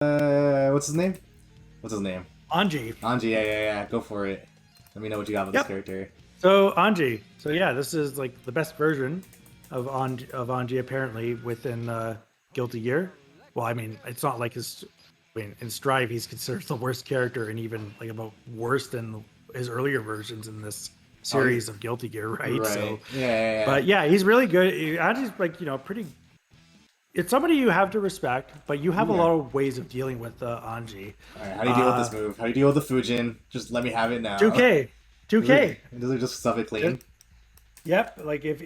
What's his name? What's his name? Anji. Anji. Yeah. Go for it. Let me know what you got with this Yep. character. So Anji. So yeah, this is like the best version of Anji apparently within Guilty Gear. Well, I mean, it's not like his. I mean, in Strive, he's considered the worst character, and even like about worse than his earlier versions in this Oh, he's series of Guilty Gear, right? right. So, Yeah. but yeah, he's really good. Anji's like pretty. It's somebody you have to respect, but you have a Yeah. lot of ways of dealing with Anji. All right. How do you deal with this move? How do you deal with the Fujin? Just let me have it now. 2K, 2K. Does it just stuff it clean? Yep, like if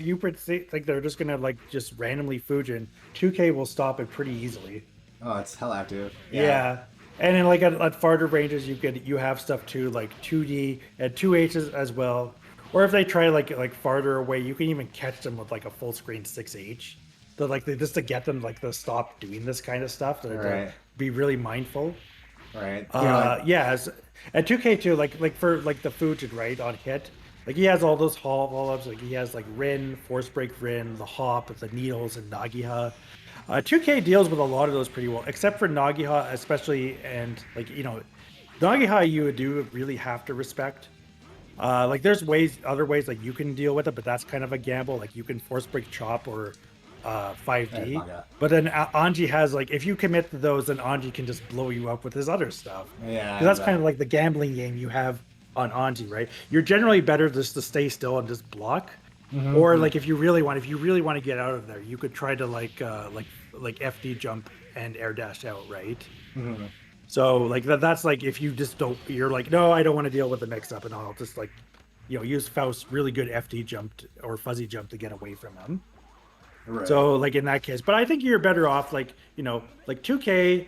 you think they're just gonna like just randomly Fujin, 2K will stop it pretty easily. Oh, it's hell active. Yeah, and then like at farther ranges, you have stuff too like 2D and 2Hs as well. Or if they try like farther away, you can even catch them with like a full screen 6H. Just to get them like to stop doing this kind of stuff. To be really mindful. Right. Yes, and 2K too. Like for like the Fujin right on hit. Like he has all those wall ups. Like he has like Rin, Force Break Rin, the Hop, the Needles, and Nagiha. 2K deals with a lot of those pretty well, except for Nagiha, especially, and like Nagiha you do really have to respect. Like there's other ways like you can deal with it, but that's kind of a gamble. Like you can Force Break Chop or 5D, but then Anji has like if you commit to those, then Anji can just blow you up with his other stuff. Yeah. That's kind of like the gambling game you have on Anji, right? You're generally better just to stay still and just block. Or like if you really want to get out of there, you could try to like FD jump and air dash out, right? So like that's like if you just don't, you're like, no, I don't want to deal with the mix up, and I'll just like use Faust's really good FD jump or fuzzy jump to get away from him. Right. So like in that case, but I think you're better off like like 2K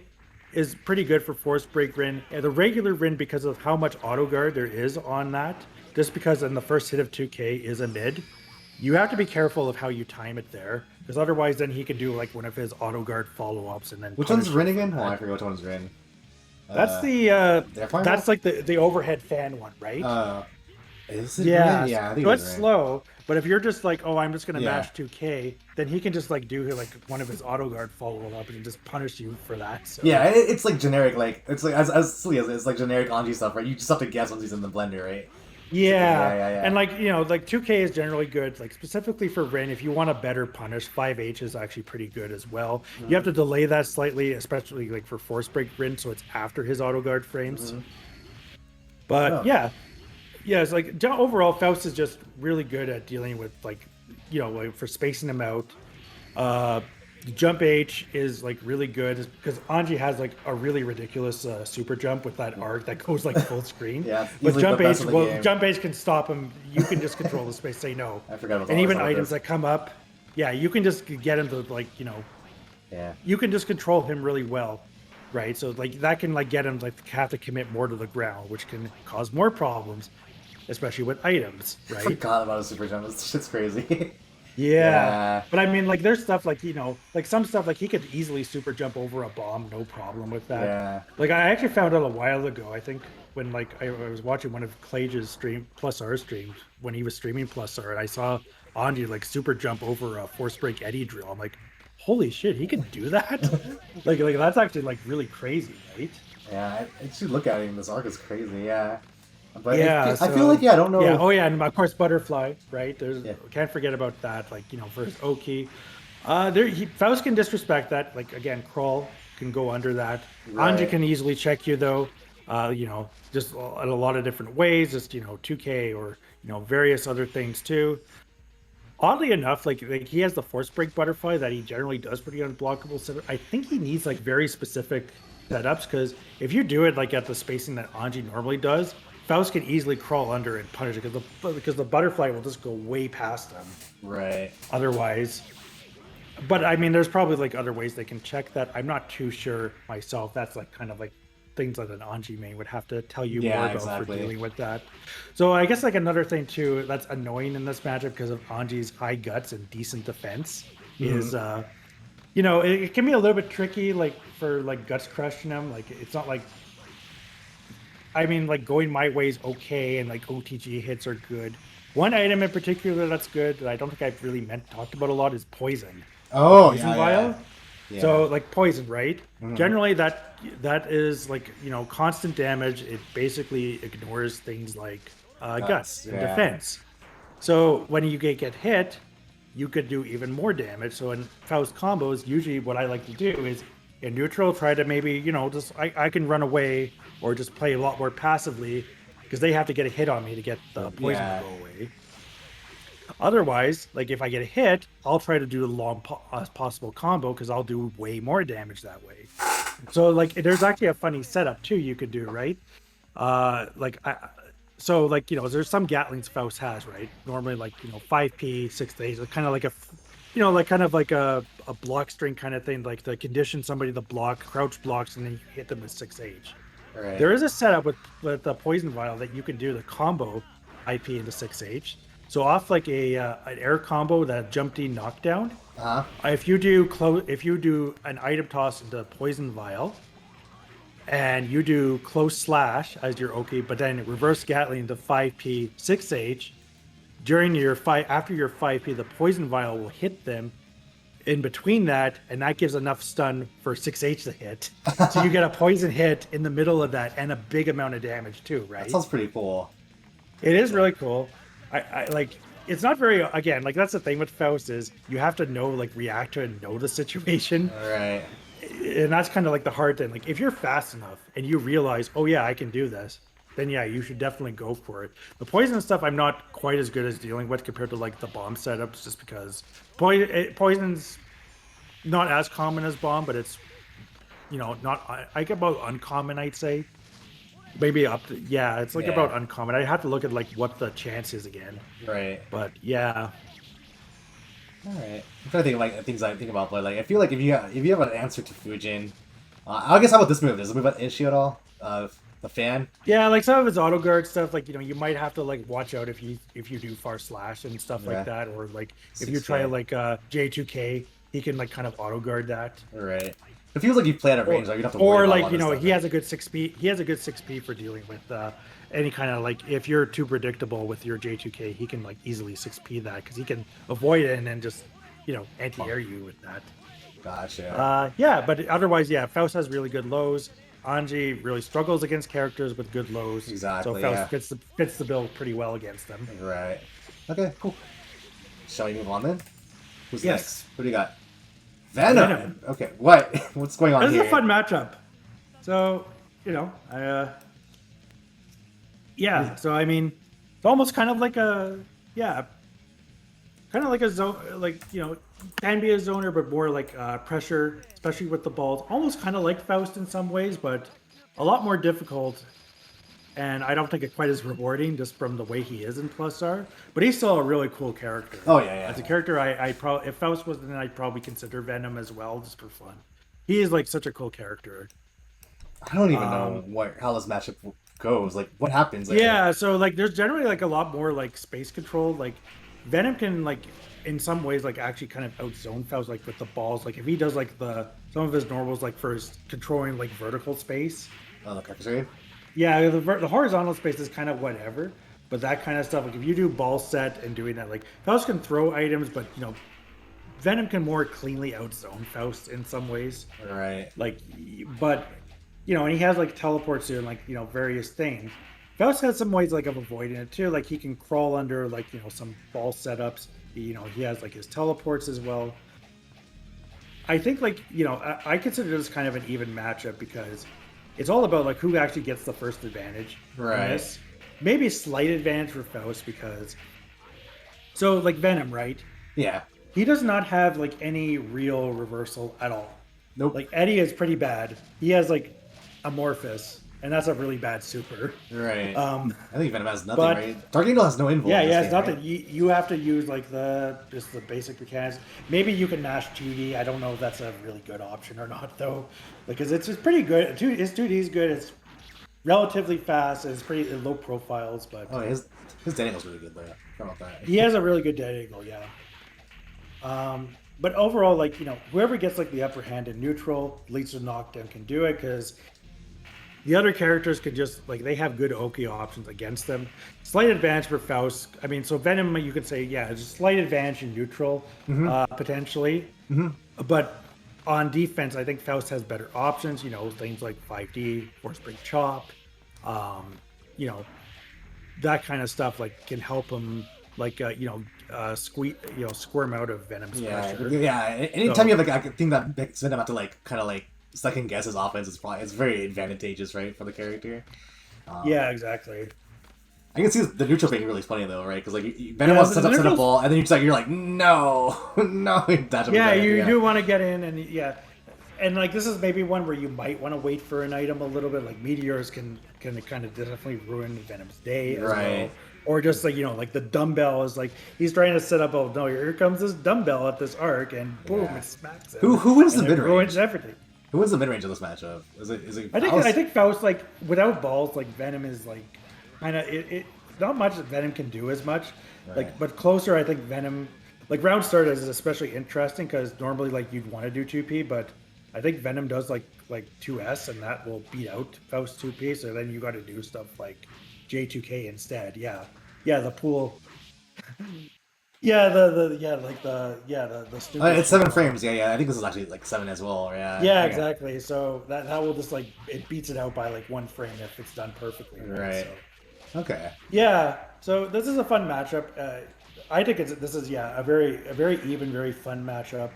is pretty good for Force Break Rin and the regular Rin because of how much auto guard there is on that. Just because in the first hit of 2K is a mid, you have to be careful of how you time it there, because otherwise then he can do like one of his auto guard follow ups and then. Which one's Rin again? Oh, I forget which one's Rin. That's that's like the overhead fan one, right? Is it Yeah, Rin? Yeah, I think so it's it's Rin. slow. But if you're just like, oh, I'm just gonna Yeah. mash 2K, then he can just like do like one of his auto guard follow up and just punish you for that. So. Yeah, it's like generic, like it's like as silly as it's like generic Anji stuff, right? You just have to guess once he's in the blender, right? Yeah. And like like 2K is generally good, like specifically for Rin. If you want a better punish, 5H is actually pretty good as well. You have to delay that slightly, especially like for Force Break Rin, so it's after his auto guard frames. But yeah, it's like overall Faust is just really good at dealing with like like for spacing them out. The jump H is like really good because Anji has like a really ridiculous super jump with that arc that goes like full screen. Yeah, but jump H, game. jump H can stop him. You can just control the space, say no. I forgot about and all even this items that come up, yeah, you can just get him to like Yeah. you can just control him really well, right? So like that can like get him like have to commit more to the ground, which can cause more problems, especially with items, I right? forgot about a super jump. This shit's crazy. Yeah. But I mean, like, there's stuff like, like some stuff, like he could easily super jump over a bomb, no problem with that. Yeah. Like, I actually found out a while ago, I think, when, like, I was watching one of Clage's Plus R streams, when he was streaming Plus R, and I saw Anji, like, super jump over a Force Break Eddy drill. I'm like, holy shit, he can do that? like, that's actually, like, really crazy, right? Yeah, I should look at him. This arc is crazy, yeah. But Yeah, I feel like, I don't know. Yeah, oh yeah, and of course Butterfly, right? Can't forget about that. Like for his Oki, Faust can disrespect that. Like again, Crawl can go under that. Right. Anji can easily check you though. Just in a lot of different ways. Just 2K or various other things too. Oddly enough, like he has the Force Break Butterfly that he generally does pretty unblockable. So I think he needs like very specific setups because if you do it like at the spacing that Anji normally does. Faust can easily crawl under and punish it because the butterfly will just go way past them. Right. Otherwise, but I mean, there's probably like other ways they can check that. I'm not too sure myself. That's like kind of like things that an Anji main would have to tell you more about for dealing with that. So I guess like another thing too that's annoying in this matchup because of Anji's high guts and decent defense is it can be a little bit tricky like for like guts crushing him. Like it's not like. I mean, like going my way is okay, and like OTG hits are good. One item in particular that's good that I don't think I've really talked about a lot is poison. Oh, Poison yeah, vial. yeah. So Yeah. like poison, right? Hmm. Generally, that is like constant damage. It basically ignores things like guts and Yeah. defense. So when you get hit, you could do even more damage. So in Faust combos, usually what I like to do is in neutral, try to maybe just I can run away or just play a lot more passively because they have to get a hit on me to get the poison to Yeah. go away. Otherwise, like if I get a hit, I'll try to do the long possible combo because I'll do way more damage that way. So like there's actually a funny setup too you could do, right? Like so like there's some Gatlings Faust has, right? Normally like 5p 6 days, kind of like like kind of like a block string kind of thing, like to condition somebody to block crouch blocks and then you hit them with 6h. Right. There is a setup with the poison vial that you can do the combo IP into 6h. So off like a an air combo that jump D knockdown. Uh huh. If you do an item toss into poison vial and you do close slash as your OK, but then reverse Gatling to 5p 6h during your fight after your 5p, the poison vial will hit them in between that, and that gives enough stun for 6h to hit. So you get a poison hit in the middle of that and a big amount of damage too, That right? sounds pretty cool. It is Like, really cool. I like it's not very again, like that's the thing with Faust is you have to know like react to and know the situation. all right. And that's kind of like the hard thing. Like if you're fast enough and you realize, oh yeah, I can do this, then yeah, you should definitely go for it. The poison stuff I'm not quite as good as dealing with compared to like the bomb setups, just because poison's not as common as bomb, but it's not I get about uncommon, I'd say. Maybe up to, yeah, it's like Yeah. about uncommon. I have to look at like what the chance is again. Right. But yeah. All right. I'm trying to think of like things I think about, but like I feel like if you have an answer to Fujin, I guess how about this move? Does this move an issue at all? The fan. Yeah, like some of his auto guard stuff, like you might have to like watch out if you do far slash and stuff like Yeah. that, or like if you try 6K. like J2K, he can like kind of auto guard that. All right. It feels like you play out of Or range, like you don't have to worry about a like lot of stuff. he has a good 6p. He has a good 6p for dealing with any kind of like if you're too predictable with your J2K, he can like easily 6p that because he can avoid it and then just anti-air you with that. Gotcha. Yeah, but otherwise, yeah, Faust has really good lows. Anji really struggles against characters with good lows, so Exactly. Faust Yeah. fits the bill pretty well against them. Right. Okay. Cool. Shall we move on then? Who's Yes, next? What do you got? Venom. Venom. Okay. What? What's going on This is here? a fun matchup. So yeah. So I mean, it's almost kind of like a yeah, kind of like a zone, like can be a zoner, but more like pressure, especially with the balls. Almost kind of like Faust in some ways, but a lot more difficult. And I don't think it quite as rewarding just from the way he is in Plus R. But he's still a really cool character. Oh yeah, yeah. As a character, I probably if Faust wasn't, I'd probably consider Venom as well, just for fun. He is like such a cool character. I don't even know how this matchup goes. Like, what happens? Like, Yeah, so like there's generally like a lot more like space control. Like Venom can like in some ways like actually kind of outzone Faust like with the balls. Like if he does like some of his normals like for his controlling like vertical space. oh, the Krakhan trade. Yeah, the horizontal space is kind of whatever, but that kind of stuff like if you do ball set and doing that like Faust can throw items, but Venom can more cleanly outzone Faust in some ways. Right. Like, but and he has like teleports to and like various things. Faust has some ways like of avoiding it too. Like he can crawl under like some ball setups. He has like his teleports as well. I think like I consider this kind of an even matchup because it's all about like who actually gets the first advantage. Right. In this. Maybe a slight advantage for Faust because so like Venom, right? Yeah. He does not have like any real reversal at all. Nope. Like Eddie is pretty bad. He has like Amorphous, and that's a really bad super. Right. Um, I think Venom has nothing, but- right? Dark Angel has no invul. yeah, in this yeah, it's game, not right? that you have to use like just the basic mechanics. Maybe you can mash 2D. I don't know if that's a really good option or not though, because it's pretty good. His 2D is good. It's relatively fast. It's pretty low profiles, but Oh, his dead angle's really good though. How about that? he has a really good dead angle. Yeah. But overall, like whoever gets like the upper hand in neutral, leads to knockdown can do it because the other characters can just like they have good Oki options against them. Slight advantage for Faust. I mean, so Venom, you could say, yeah, it's a slight advantage in neutral, potentially. But on defense, I think Faust has better options. Things like 5D, force break chop, um, you know, that kind of stuff like can help him like squeeze squirm out of Venom's Yeah, pressure. yeah. Anytime So you have like a thing that makes Venom have to like kind of like second guess his offense, it's very advantageous, right, for the character. Um, yeah, exactly. I can see the neutral being really funny though, right? Because like Venom Yeah, wants to the set up neutrals. ball, and then you're like no, no, dash up his Yeah, head. you Yeah, do want to get in, and yeah, and like this is maybe one where you might want to wait for an item a little bit. Like meteors can kind of definitely ruin Venom's day as right. well, or just like like the dumbbell is like he's trying to set up. Oh no, here comes this dumbbell at this arc, and boom, Yeah. it smacks him, Who wins the and it mid ruins range? everything. Who wins the mid range of this matchup? Is it I Faust? think Faust like without balls like Venom is like kind of it not much that Venom can do as much Right. like but closer I think Venom like round start is especially interesting because normally like you'd want to do 2P but I think Venom does like 2S and that will beat out Faust 2P so then you got to do stuff like J2K instead yeah the pool yeah the yeah like the stupid It's seven pool. frames. Yeah, yeah. I think this is actually like seven as well. Yeah. Yeah, Okay. exactly. So that will just like it beats it out by like one frame if it's done perfectly, right? Right. So Okay. yeah, so this is a fun matchup. I think this is yeah a very even, very fun matchup.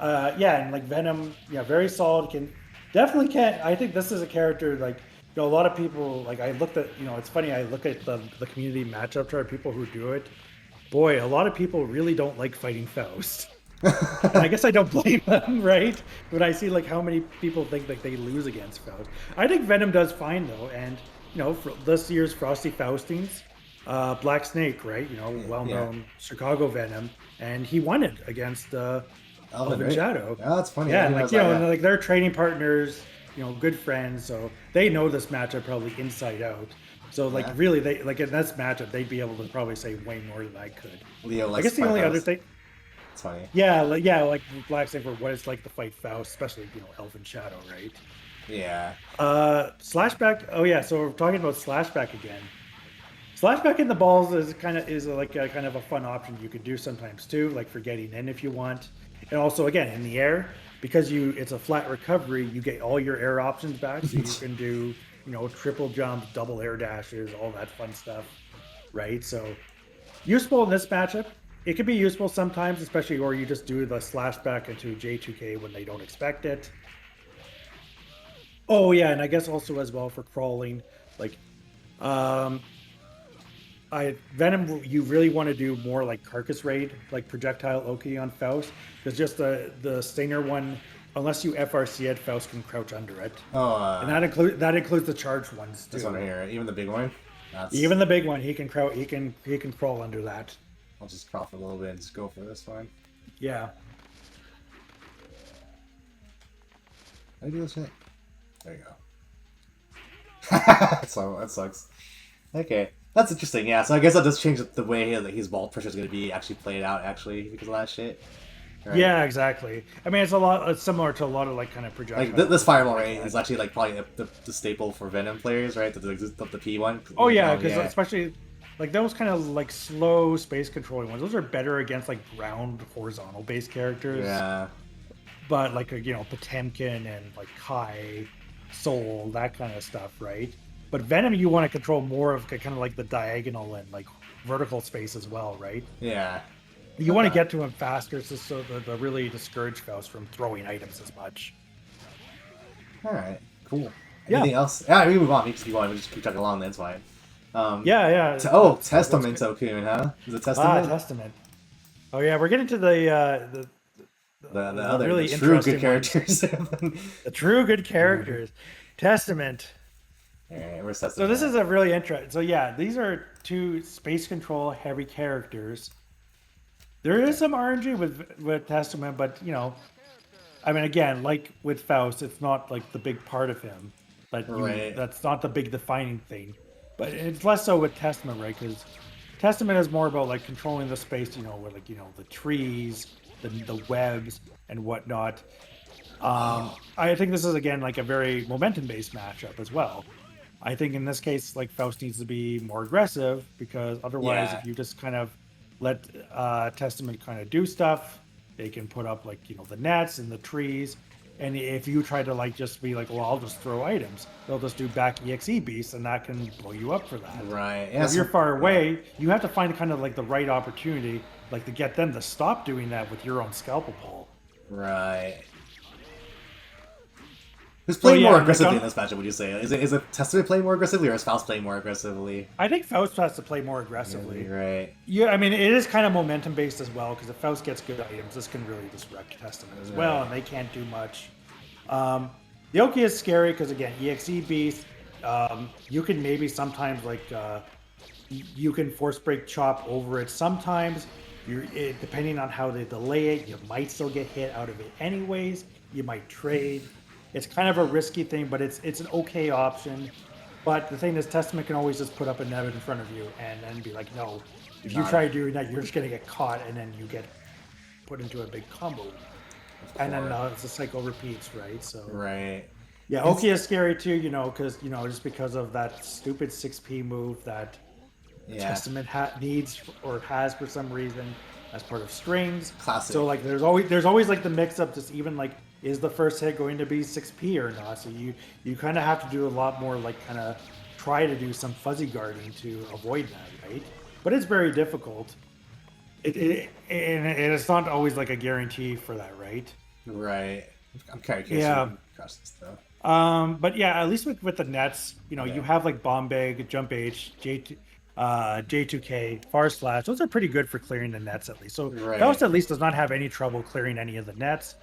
Yeah, and like Venom, yeah, very solid. Definitely can. I think this is a character like a lot of people like. I looked at it's funny. I look at the community matchup chart. People who do it, boy, a lot of people really don't like fighting Faust. And I guess I don't blame them, right? But I see like how many people think like they lose against Faust. I think Venom does fine though, and for this year's Frosty Faustines, Black Snake, right? Yeah. Well-known Chicago Venom, and he won it against Elvin, Elvin right? Shadow. Oh, that's funny. I Yeah, didn't and like realize that. and Yeah. like they're training partners, good friends, so they know this matchup probably inside out. So like Yeah. really, they like in this matchup, they'd be able to probably say way more than I could. Leo I likes guess to the fight only other Faust. thing It's funny. yeah, like Black Saint for what it's like to fight Faust, especially Elven Shadow, right? Yeah. Slashback. Oh yeah, so we're talking about slashback again. Slashback in the balls is like a kind of a fun option you could do sometimes too, like for getting in if you want, and also again in the air because it's a flat recovery, you get all your air options back, so you can do triple jumps, double air dashes, all that fun stuff, right? So useful in this matchup. It could be useful sometimes, especially or you just do the slash back into J2K when they don't expect it. Oh yeah, and I guess also as well for crawling, like um I Venom you really want to do more like carcass raid, like projectile Oki on Faust. Because just the Stinger one, unless you FRC it, Faust can crouch under it. Oh, And that includes the charged ones this one right too. here. Even the big one. That's. Even the big one, he can crouch he can crawl under that. I'll just crawl for a little bit and just go for this one. Yeah. How do you do this shit? There you go. So that sucks. Okay, that's interesting. Yeah, so I guess that does change the way his ball pressure is going to be actually played out actually because of that shit, right? Yeah, exactly. I mean, it's similar to a lot of like kind of Like projectile this Oki fireball like rate that. is actually like probably the staple for Venom players, right? The P one. Oh yeah, because Yeah, especially like those kind of like slow space controlling ones, those are better against like ground horizontal based characters. yeah, But like Potemkin and like Kai, Soul, that kind of stuff, right? But Venom, you want to control more of kind of like the diagonal and like vertical space as well, right? yeah. You want to Okay. get to him faster, so to really discourage Faust from throwing items as much. All right. Cool. Yeah, Anything else? Yeah, we can move on. We can just keep going. We just keep chugging along. That's fine. Um. yeah. That's Testament good. Okun, huh? Is it Ah, Testament? Testament. Oh yeah, we're getting to the The really true good interesting ones. characters. The true good characters. Testament. All right, where's So this Testament? is a really interesting. So yeah, these are two space control heavy characters. There is some RNG with Testament, but I mean, again, like with Faust, it's not like the big part of him. Right. That's not the big defining thing. But it's less so with Testament, right? Because Testament is more about like controlling the space, where like the trees, the webs and whatnot. I think this is again like a very momentum based matchup as well. I think in this case, like Faust needs to be more aggressive because otherwise, Yeah. if you just kind of let Testament kind of do stuff, They can put up like the nets and the trees. And if you try to like just be like, well, I'll just throw items, they'll just do back EXE beasts, and that can blow you up for that. Right. So Yeah. if you're far away, you have to find kind of like the right opportunity, like to get them to stop doing that with your own scalpel pull. Right. Who's So playing yeah, more like aggressively in this matchup? Would you say is it Testament playing more aggressively, or is Faust playing more aggressively? I think Faust has to play more aggressively. Right. Yeah, I mean it is kind of momentum based as well because if Faust gets good items, this can really disrupt Testament as well, and they can't do much. The Oki is scary because again, EXE beast. You can maybe sometimes you can force break chop over it. Sometimes depending on how they delay it, you might still get hit out of it anyways. You might trade. It's kind of a risky thing, but it's an okay option. But the thing is, Testament can always just put up a net in front of you and then be like, no, if you try doing that, you're just gonna get caught, and then you get put into a big combo, and then the cycle repeats, right? So Right. yeah, Oki is scary too, because just because of that stupid 6P move that Testament needs or has for some reason as part of strings. Classic. So like there's always like the mix up, just even like is the first hit going to be 6P or not? So you kind of have to do a lot more like kind of try to do some fuzzy guarding to avoid that, right? But it's very difficult. And it's not always like a guarantee for that, right? Right. I'm kind of curious. Yeah. Across this stuff. But yeah, at least with the nets, you have like Bomb Bag, Jump H, J2K, Far Slash. Those are pretty good for clearing the nets at least. So Faust at least does not have any trouble clearing any of the nets.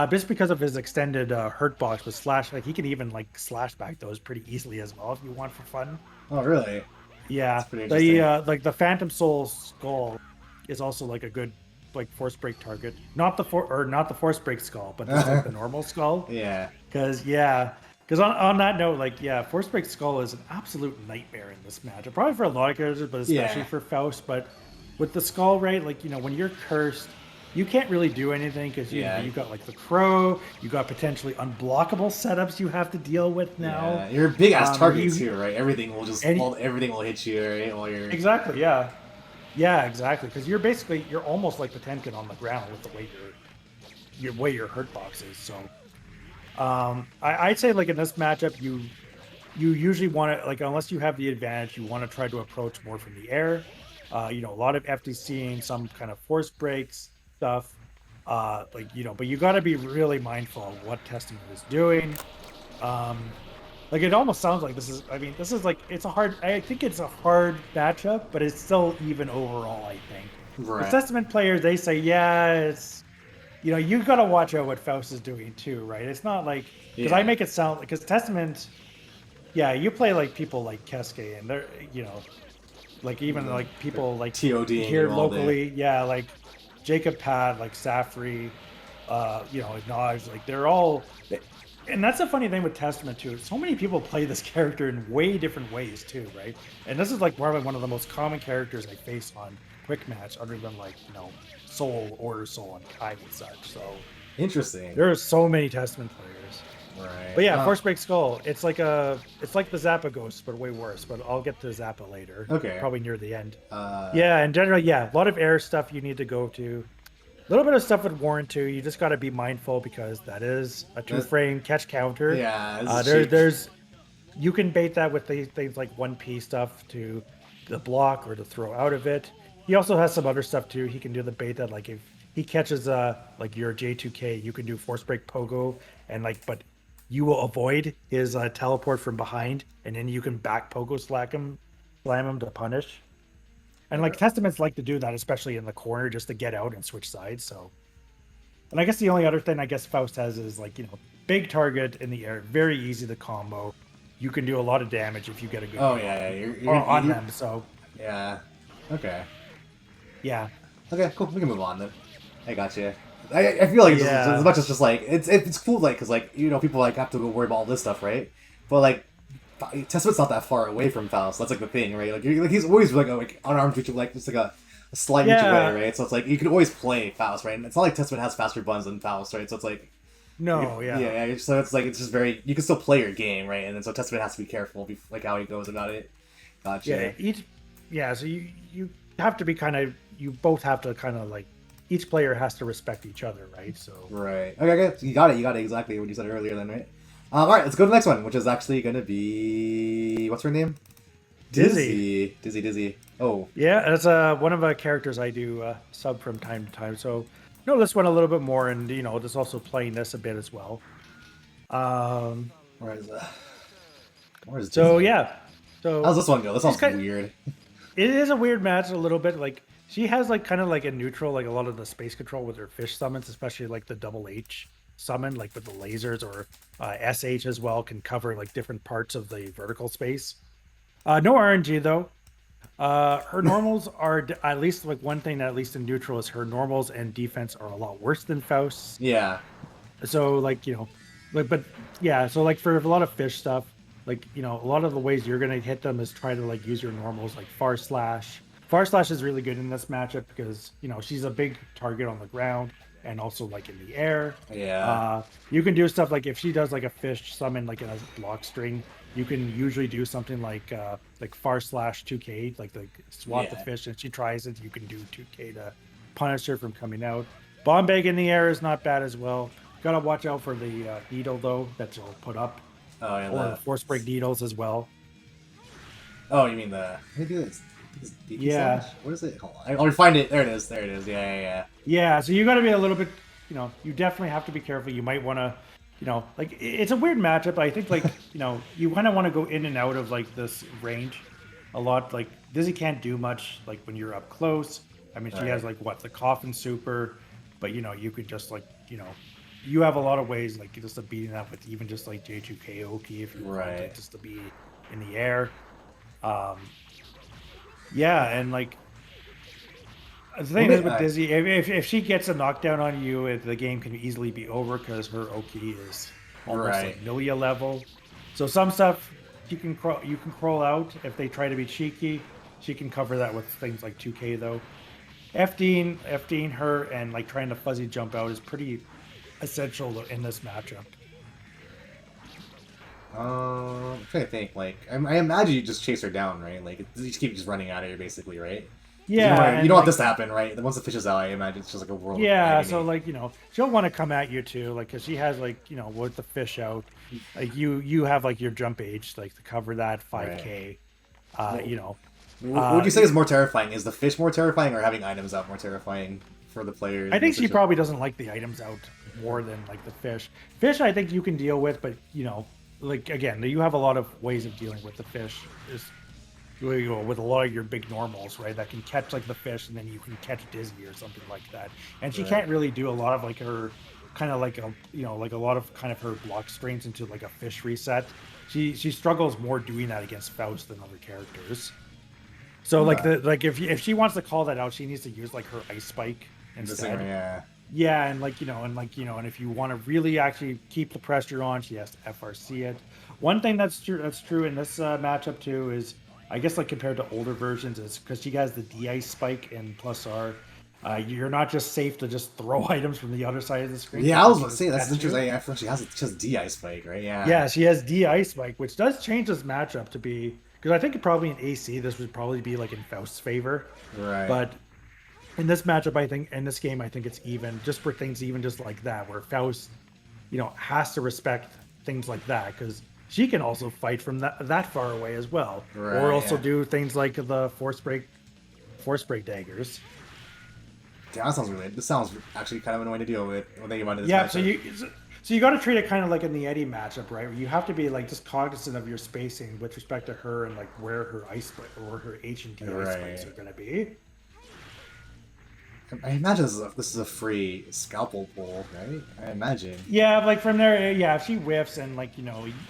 Just because of his extended hurt box with Slash, like he can even like slash back those pretty easily as well if you want for fun. Oh, really? Yeah. That's pretty interesting. Like the Phantom Soul skull is also like a good like force break target. Not the force break skull, but just like the normal skull. Yeah. Because on that note, like force break skull is an absolute nightmare in this match. Probably for a lot of characters, but especially for Faust. But with the skull, right? Like when you're cursed, you can't really do anything because you got like the crow, you got potentially unblockable setups you have to deal with now. Yeah, you're a big ass target too, right? Everything will everything will hit you, right? While you're exactly, yeah. Yeah, exactly. Because you're almost like Potemkin on the ground with the way your hurt box is. So, I'd say like in this matchup, you usually want to like unless you have the advantage, you want to try to approach more from the air. A lot of FTCing, some kind of force breaks stuff. But you got to be really mindful of what Testament is doing. Like it almost sounds like this is like I think it's a hard matchup, but it's still even overall, I think. right. The Testament players, they say, it's you got to watch out what Faust is doing too, right? It's not like because I make it sound because Testament, you play like people like Keske and they're like even like people like TOD here locally, like Jacob Pad, like Safri, Naj, like they're all. And that's the funny thing with Testament too. So many people play this character in way different ways too, right? And this is like probably one of the most common characters I face on Quick Match, other than like Soul, Order Soul, and Kai and such. So interesting. There are so many Testament players. Right. But Force Break Skull, it's like the Zappa Ghost, but way worse. But I'll get to Zappa later. Okay. Probably near the end. In general, a lot of air stuff you need to go to. A little bit of stuff with Warren too. You just got to be mindful because that is a 2-frame catch counter. Yeah, there's you can bait that with things like 1P stuff to the block or to throw out of it. He also has some other stuff too. He can do the bait that like if he catches like your J2K, you can do force break pogo and but you will avoid his teleport from behind, and then you can back pogo slam him to punish. And like Testaments like to do that, especially in the corner, just to get out and switch sides. So, and I guess the only other thing I guess Faust has is big target in the air, very easy to combo. You can do a lot of damage if you get a good you're on them. So okay, okay, cool. We can move on then. I got you. I feel like it's as much as just like it's cool because people have to go worry about all this stuff, right? But Testament's not that far away from Faust. That's the thing, right? He's always unarmed reach, just a slight reach away, right? So it's you can always play Faust, right? And it's not like Testament has faster buttons than Faust, right? So it's so it's just very you can still play your game, right? And then so Testament has to be careful, how he goes about it. Gotcha. So you have to be you both have to each player has to respect each other, right? So Right. Okay. You got it. You got it exactly what you said earlier, then, right? All right. Let's go to the next one, which is actually gonna be what's her name? Dizzy. Dizzy. Oh, Yeah, that's one of the characters I do sub from time to time. So know this one a little bit more, and just also playing this a bit as well. Um, where is that? Where's so Dizzy? yeah, How's so this one go? This she's sounds kind. weird. It is a weird match a little bit. Like she has like kind of like a neutral, like a lot of the space control with her fish summons, especially like the double H summon, like with the lasers or SH as well, can cover like different parts of the vertical space. No RNG though. Her normals are at least like one thing that at least in neutral is her normals and defense are a lot worse than Faust's. Yeah. So like like but yeah, so like for a lot of fish stuff, like a lot of the ways you're gonna hit them is try to like use your normals like far slash. Far slash is really good in this matchup because she's a big target on the ground and also like in the air. Yeah. You can do stuff like if she does like a fish summon like in a block string, you can usually do something like far slash 2K, like swat the Yeah. fish and she tries it, you can do 2K to punish her from coming out. Bomb bag in the air is not bad as well. Gotta watch out for the needle though that you'll put up, Oh, yeah. or the force break needles as well. Oh, you mean the? Maybe it's DP Yeah, slash. What is it? Hold on. I'll find it. There it is. There it is. Yeah. yeah. So you got to be a little bit, you definitely have to be careful. You might want to, like it's a weird matchup. I think like you kind of want to go in and out of like this range a lot. Like Dizzy can't do much like when you're up close. I mean, she Right. has like what the coffin super, but you could just like you have a lot of ways like just to beating that with even just like J2K Oki if you want Right. it just to be in the air. Um, yeah, and like the thing is with Dizzy, if she gets a knockdown on you, the game can easily be over because her Oki is almost Right. like Milia level. So some stuff you can crawl out if they try to be cheeky. She can cover that with things like 2K though. FDing her and like trying to fuzzy jump out is pretty essential in this matchup. I'm trying to think. Like, I imagine you just chase her down, right? Like, you just keep just running at her, basically, right? 'Cause Yeah, you and don't want like this to happen, right? Then once the fish is out, I imagine it's just like a world of yeah, agony. so like she'll want to come at you too, like because she has like with the fish out, like you have like your jump age like to cover that Right. 5K. Well, You know, what would you say is more terrifying? Is the fish more terrifying, or having items out more terrifying for the players? I In think this she situation? probably doesn't like the items out more than like the fish. Fish, I think you can deal with, but like again, you have a lot of ways of dealing with the fish. Is with a lot of your big normals, right? That can catch like the fish, and then you can catch Dizzy or something like that. And she Right. can't really do a lot of like her kind of like a like a lot of kind of her block strains into like a fish reset. She struggles more doing that against Faust than other characters. So like Okay. if she wants to call that out, she needs to use like her ice spike The singer, instead. yeah. Yeah, and like and if you want to really actually keep the pressure on, she has to FRC it. One thing that's true in this matchup too is I guess like compared to older versions is because she has the D-ice spike and plus R. You're not just safe to just throw items from the other side of the screen Yeah, because I she was can about to just say that's catch you. interesting. I forgot she has D-Ice Spike, right? Yeah. Yeah, she has D-ice spike, which does change this matchup to be because I think probably in AC this would probably be like in Faust's favor, Right. but in this matchup, I think in this game, I think it's even just for things even just like that, where Faust, has to respect things like that because she can also fight from that far away as well, or Right, also yeah. do things like the force break daggers. Damn, that sounds really. This sounds actually kind of annoying to deal with when thinking about this Yeah, so matchup. you got to treat it kind of like in the Eddie matchup, right? Where you have to be like just cognizant of your spacing with respect to her and like where her ice or her H and D ice spikes Right. are going to be. I imagine this is a free scalpel pull, right? I imagine. Yeah, like from there, yeah, if she whiffs and like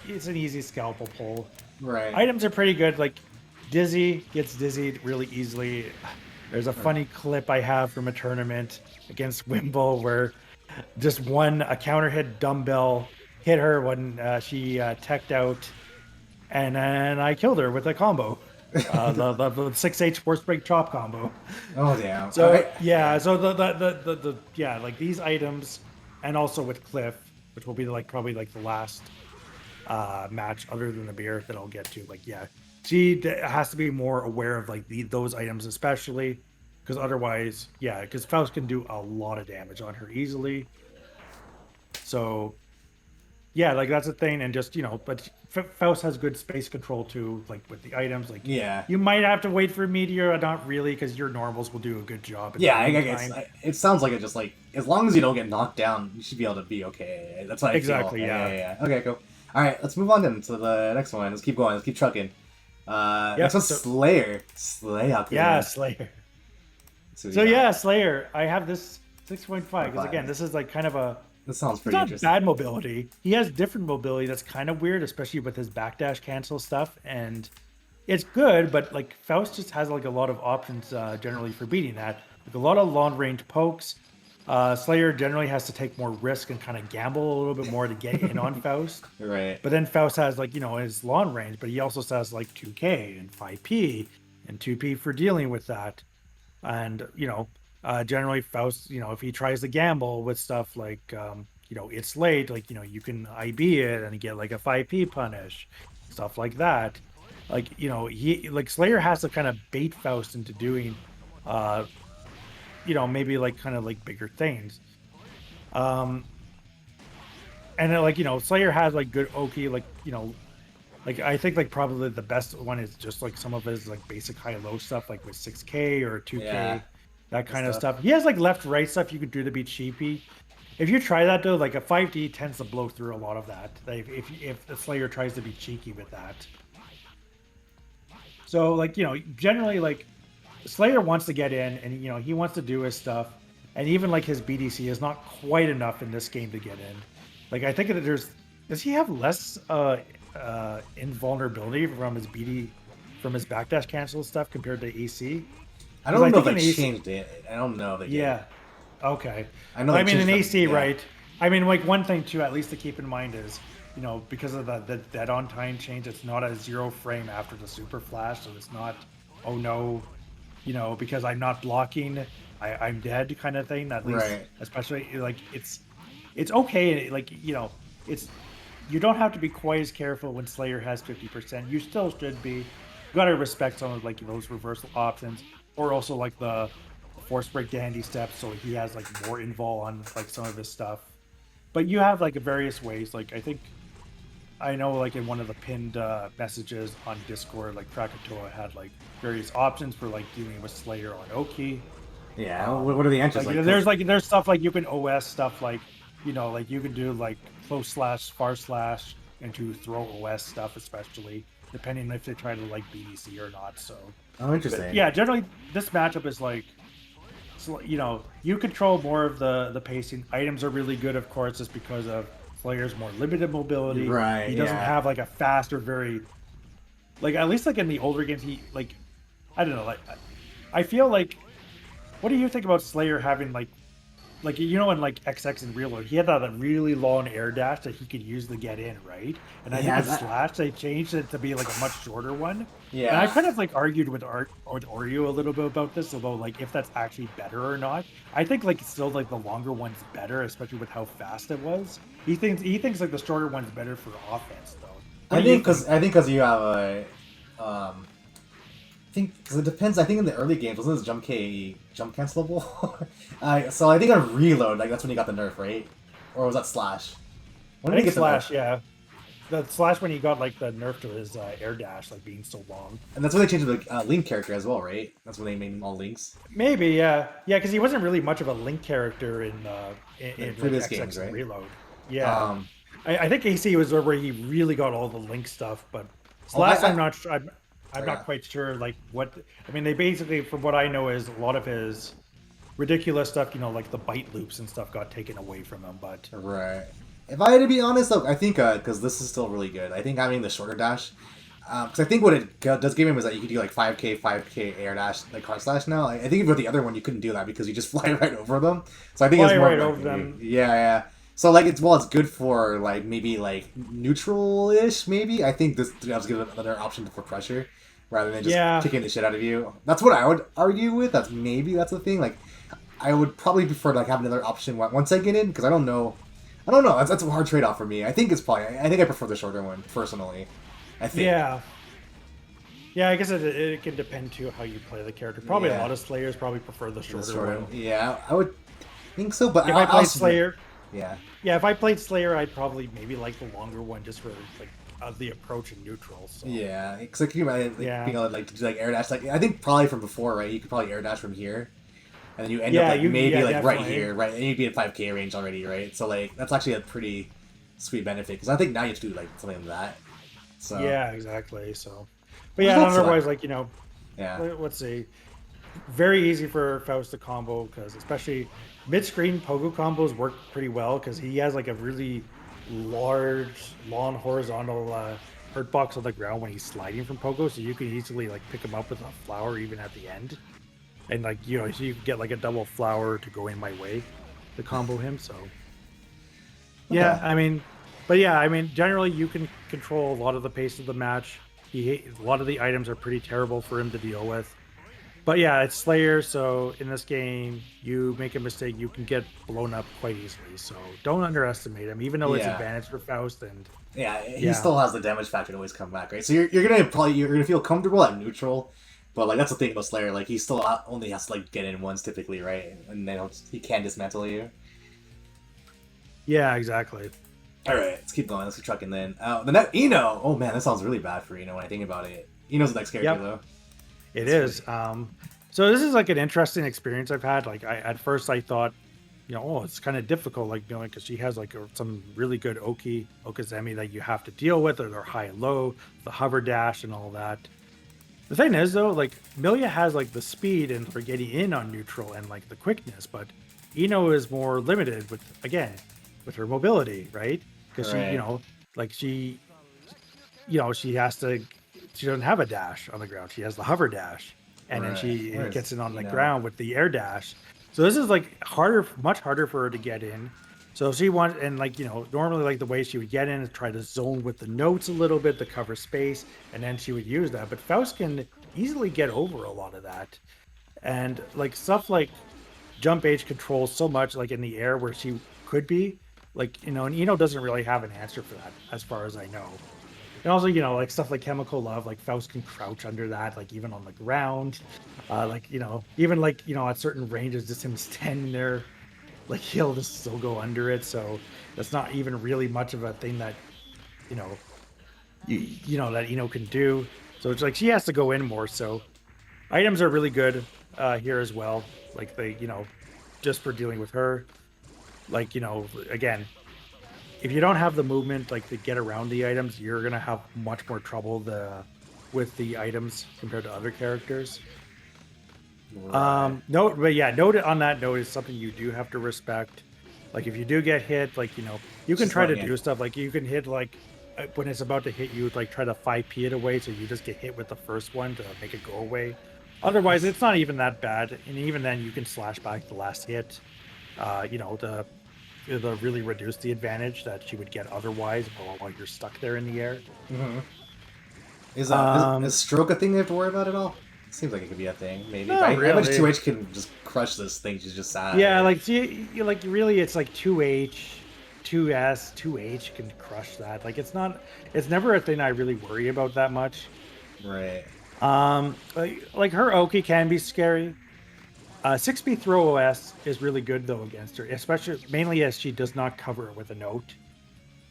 it's an easy scalpel pull. Right. Items are pretty good. Like Dizzy gets dizzied really easily. There's a Right. funny clip I have from a tournament against Wimble where just a counter hit dumbbell hit her when she teched out, and then I killed her with a combo, the 6H force break chop combo. Oh damn. So Yeah. yeah, so the yeah, like these items, and also with Cliff, which will be like probably like the last match other than the beer that I'll get to. Like yeah, she has to be more aware of like those items, especially because otherwise, yeah, because Faust can do a lot of damage on her easily. So yeah, like that's the thing, and just but Faust has good space control too, like with the items. Like Yeah. you might have to wait for Meteor, not really, because your normals will do a good job in the Yeah, I guess meantime. it sounds like it just like as long as you don't get knocked down, you should be able to be okay. That's what I feel. Exactly, Yeah, yeah, yeah, yeah. Okay, cool. All right, let's move on then to the next one. Let's keep going. Let's keep trucking. Next yep. one's So Slayer. Slayer. yeah, Slayer. Let's see what So we got. yeah, Slayer. I have this 6.5 because again, Five. this is like kind of a. This sounds It's pretty not interesting. bad mobility. He has different mobility that's kind of weird, especially with his backdash cancel stuff, and it's good. But like Faust just has like a lot of options generally for beating that. Like a lot of long range pokes. Slayer generally has to take more risk and kind of gamble a little bit more to get in on Faust. Right. But then Faust has like his long range, but he also has like 2K and 5P and 2P for dealing with that. And generally Faust, if he tries to gamble with stuff like it's late, like you can IB it and get like a 5P punish, stuff like that. Like he like Slayer has to kind of bait Faust into doing uh maybe like kind of like bigger things. Um and then like Slayer has like good Oki, like like I think like probably the best one is just like some of his like basic high low stuff like with 6K or Yeah. 2K, that Good kind of stuff. stuff. He has like left right stuff you could do to be cheapy. If you try that though, like a 5D tends to blow through a lot of that. Like, if the Slayer tries to be cheeky with that. So like generally like Slayer wants to get in and he wants to do his stuff, and even like his BDC is not quite enough in this game to get in. Like I think that does he have less invulnerability from his BD from his backdash cancel stuff compared to AC? I Because don't I know if think they in AC, changed it. I don't know if they did. yeah, okay. I know But they I mean in changed them. AC, Yeah. right? I mean like one thing too, at least to keep in mind is because of the dead on time change, it's not a 0 frame after the super flash, so it's not, oh no, because I'm not blocking, I'm dead kind of thing. At least, Right. especially like it's okay. Like it's you don't have to be quite as careful when Slayer has 50%. You still should be. You gotta respect some of like those reversal options, or also like the force break dandy steps, so he has like more invul on like some of his stuff. But you have like various ways. Like I know like in one of the pinned messages on Discord, like Krakatoa had like various options for like dealing with Slayer on Oki. Yeah. What are the answers Like like? there's stuff like you can OS stuff like like you can do like close slash far slash into throw OS stuff, especially depending if they try to like BDC or not. So Oh, but interesting. yeah, generally this matchup is like so, you control more of the pacing. Items are really good, of course, just because of Slayer's more limited mobility. Right. He doesn't Yeah. have like a fast or very like at least like in the older games he like I don't know like I feel like what do you think about Slayer having like in like XX and Reload he had that really long air dash that he could use to get in, right? And I think Yeah. in Slash they changed it to be like a much shorter one. And I Yeah. kind of like argued with Art with Oreo a little bit about this, although like if that's actually better or not. I think like still like the longer one's better, especially with how fast it was. He thinks like the shorter one's better for offense though. What do you think? I think because you have a I think because it depends. I think in the early games wasn't this jump cancelable? So I think on reload, like that's when you got the nerf, right? Or was that slash? When I did he think get the nerf? Slash, yeah. The Slash when he got like the nerf to his air dash, like being so long. And that's when they changed the Link character as well, right? That's when they made him all links. Maybe, yeah, yeah, because he wasn't really much of a Link character The in like previous games, XX and right? Reload. Yeah, Um, I think AC was where he really got all the Link stuff, but oh, Slash, I'm not sure. I'm sorry, not quite sure. Like what I mean, they basically, from what I know, is a lot of his ridiculous stuff. Like the bite loops and stuff got taken away from him. But right. If I had to be honest, though, I think because this is still really good. I think having the shorter dash, because I think what it does give him is that you can do like 5K air dash, like car slash now. I think with the other one you couldn't do that because you just fly right over them. So I think it's fly more right like, over them. yeah, yeah. So like it's good for like maybe like neutral-ish maybe. I think this gives another option for pressure rather than just Yeah, kicking the shit out of you. That's what I would argue with. That's the thing. Like I would probably prefer like have another option once I get in because I don't know. I don't know. That's a hard trade off for me. I think it's probably. I think I prefer the shorter one personally. I think. yeah. Yeah, I guess it can depend too how you play the character. Probably a Yeah. lot of Slayers probably prefer the shorter Shorter. one. Yeah, I would think so, but If I I played also Slayer, yeah. yeah, if I played Slayer, I'd probably maybe like the longer one just for like the approach and neutral. So Yeah, because like, can you imagine like yeah, being able to like do like air dash? Like I think probably from before, right? You could probably air dash from here, and then you end up yeah, like maybe yeah, like right definitely. here, right? And you'd be in 5K range already, right? So like that's actually a pretty sweet benefit because I think now you have to do like something like that. So Yeah, exactly. So, but which is yeah, and not so otherwise, like yeah, let's see, very easy for Faust to combo because especially mid-screen pogo combos work pretty well because he has like a really large, long horizontal hurt box on the ground when he's sliding from pogo, so you can easily like pick him up with a flower even at the end, and like so you can get like a double flower to go in my way to combo him. So okay, yeah, I mean, but yeah, I mean, generally you can control a lot of the pace of the match. A lot of the items are pretty terrible for him to deal with. But yeah, it's Slayer, so in this game, you make a mistake, you can get blown up quite easily. So don't underestimate him, even though it's yeah. advantage for Faust. And Yeah, he yeah, still has the damage factor to always come back, right? So you're gonna feel comfortable at neutral, but like that's the thing about Slayer, like he still only has to like get in once typically, right? And then he can dismantle you. yeah, exactly. All right, let's keep going. Let's keep trucking then. The next Eno. Oh man, that sounds really bad for Eno when I think about it. Eno's the next character Yep, though. it That's really is. So this is like an interesting experience I've had. Like at first I thought, oh, it's kind of difficult, like because she has like some really good Okazemi that you have to deal with, or they're high and low, the hover dash and all that. The thing is, though, like Milia has like the speed and for getting in on neutral and like the quickness, but Eno is more limited with again with her mobility, right? Because she, right. like she has to, she doesn't have a dash on the ground. She has the hover dash, and then Right. she Where is gets in on the Eno? ground with the air dash. So this is like harder, much harder for her to get in. So she wants, and like normally like the way she would get in is try to zone with the notes a little bit to cover space, and then she would use that. But Faust can easily get over a lot of that, and like stuff like jump age controls so much like in the air where she could be like and Eno doesn't really have an answer for that as far as I know. And also, like stuff like chemical love, like Faust can crouch under that, like even on the ground. Like, even like, at certain ranges, just him standing there, like he'll just still go under it. So that's not even really much of a thing that, you know, that can do. So it's like she has to go in more. So items are really good here as well. Like they, just for dealing with her. Like, again, if you don't have the movement like to get around the items, you're gonna have much more trouble with the items compared to other characters. Right. Note, but yeah, note on that note is something you do have to respect. Like if you do get hit, like you can She's try going to in. do stuff like you can hit like when it's about to hit you, like try to 5p it away, so you just get hit with the first one to make it go away. Otherwise, it's not even that bad, and even then, you can slash back the last hit. To really reduce the advantage that she would get otherwise while you're stuck there in the air. Mm-hmm. Is Um, stroke a thing they have to worry about at all? Seems like it could be a thing, maybe. But Not I imagine really. 2H can just crush this thing. She's just sad, Yeah, right? like see, like really, it's like 2H, 2S, 2H can crush that. Like it's never a thing I really worry about that much. Right. Like her Oki can be scary. 6B throw OS is really good though against her, especially mainly as she does not cover it with a note.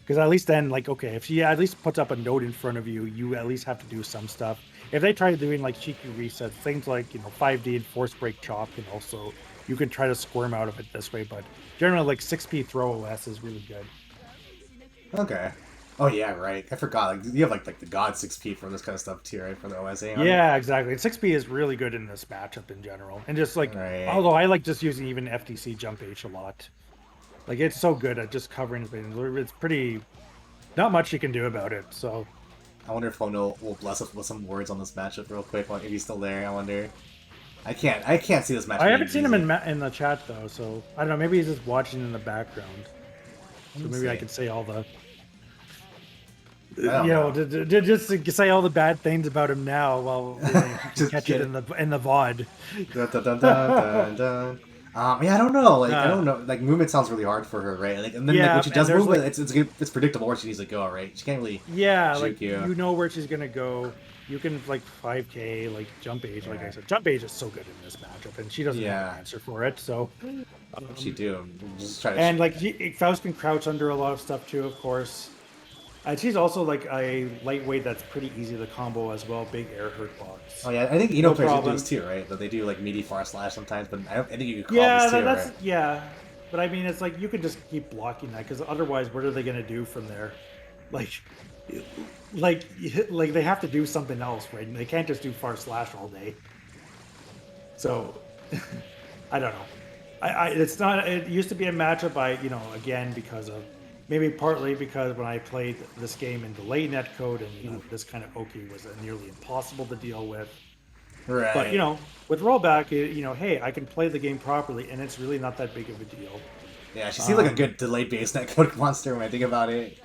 Because at least then, like, okay, if she at least puts up a note in front of you, you at least have to do some stuff. If they try doing like cheeky resets, things like 5D and force break chop can also you can try to squirm out of it this way. But generally, like 6P throw OS is really good. Okay. Oh yeah, right. I forgot. Like you have like the God 6P for this kind of stuff too, right? For the OSA. Yeah, exactly. And 6P is really good in this matchup in general, and just like Right. although I like just using even FTC jump H a lot. Like it's so good at just covering his things. It's pretty not much you can do about it. So I wonder if Hono will bless us with some words on this matchup real quick. If he's still there, I wonder. I can't see this match I being haven't seen him easy. in the chat though, so I don't know. Maybe he's just watching in the background. Let So me maybe I see. could say all the I don't know. just to say all the bad things about him now while he can Just catch it get in the VOD. dun, dun, dun, dun, dun, dun. Yeah, I don't know. Like, I Uh, don't know. Like, movement sounds really hard for her, right? Like, and then like yeah, when she and does there's move, like it's predictable where she needs to go, right? She can't really yeah, like juke you. you know where she's gonna go. You can like 5K, like jump age. Like I Yeah, said, jump age is so good in this matchup, and she doesn't have an yeah. answer for it. So, What she um, do? Just try to. and like Faust can crouch under a lot of stuff too, of course. And she's also like a lightweight that's pretty easy to combo as well. Big air hurt Oh box, yeah, I think no players do this problem. too, right? That they do like meaty far slash sometimes, but I think you could call this Yeah, too, that's right? yeah. But I mean, it's like you can just keep blocking that because otherwise, what are they gonna do from there? Like, like, like they have to do something else, right? And they can't just do far slash all day. So, I don't know. It's not. It used to be a matchup. Again, because of maybe partly because when I played this game in delay netcode, and this kind of Oki was nearly impossible to deal with. But Right. with rollback, hey, I can play the game properly, and it's really not that big of a deal. Yeah, she seems like a Um, good delayed base netcode monster when I think about it.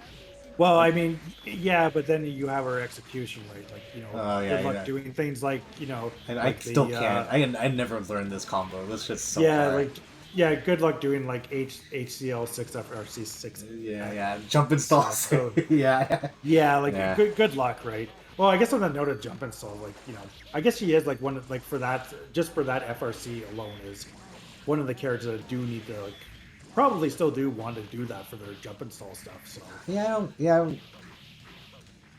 well, Like, I mean, yeah, but then you have her execution rate, like oh yeah, good luck yeah. doing things like And I like still the can't. I never learned this combo. This shit's so yeah, hard. like yeah, good luck doing like HCL 6FRC 6 Yeah, yeah. Jump stuff. installs. So Yeah, yeah, like yeah, good luck, right? Well, I guess on the note of jump install, like I guess she is like one like for that just for that FRC alone is one of the characters that do need to like probably still do want to do that for their jump install stuff. So yeah. Yeah.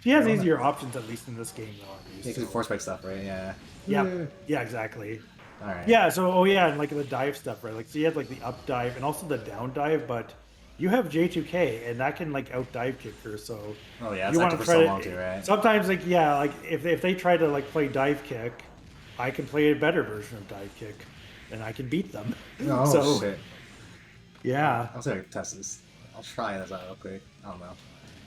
she I has don't know. easier options at least in this game though. At Yeah, least because so force spike stuff, right? Yeah. yep, Yeah. yeah, exactly. All right. Yeah, so oh yeah, and like the dive stuff, right? Like so you have like the up dive and also the down dive, but you have J2K and that can like out dive kick her. So Oh yeah, it's you want active to for try so long too, to right? sometimes like yeah, like if they try to like play dive kick, I can play a better version of dive kick, and I can beat them. Oh So shit. yeah, I'll see if I can test this. I'll try this out real quick. I don't know.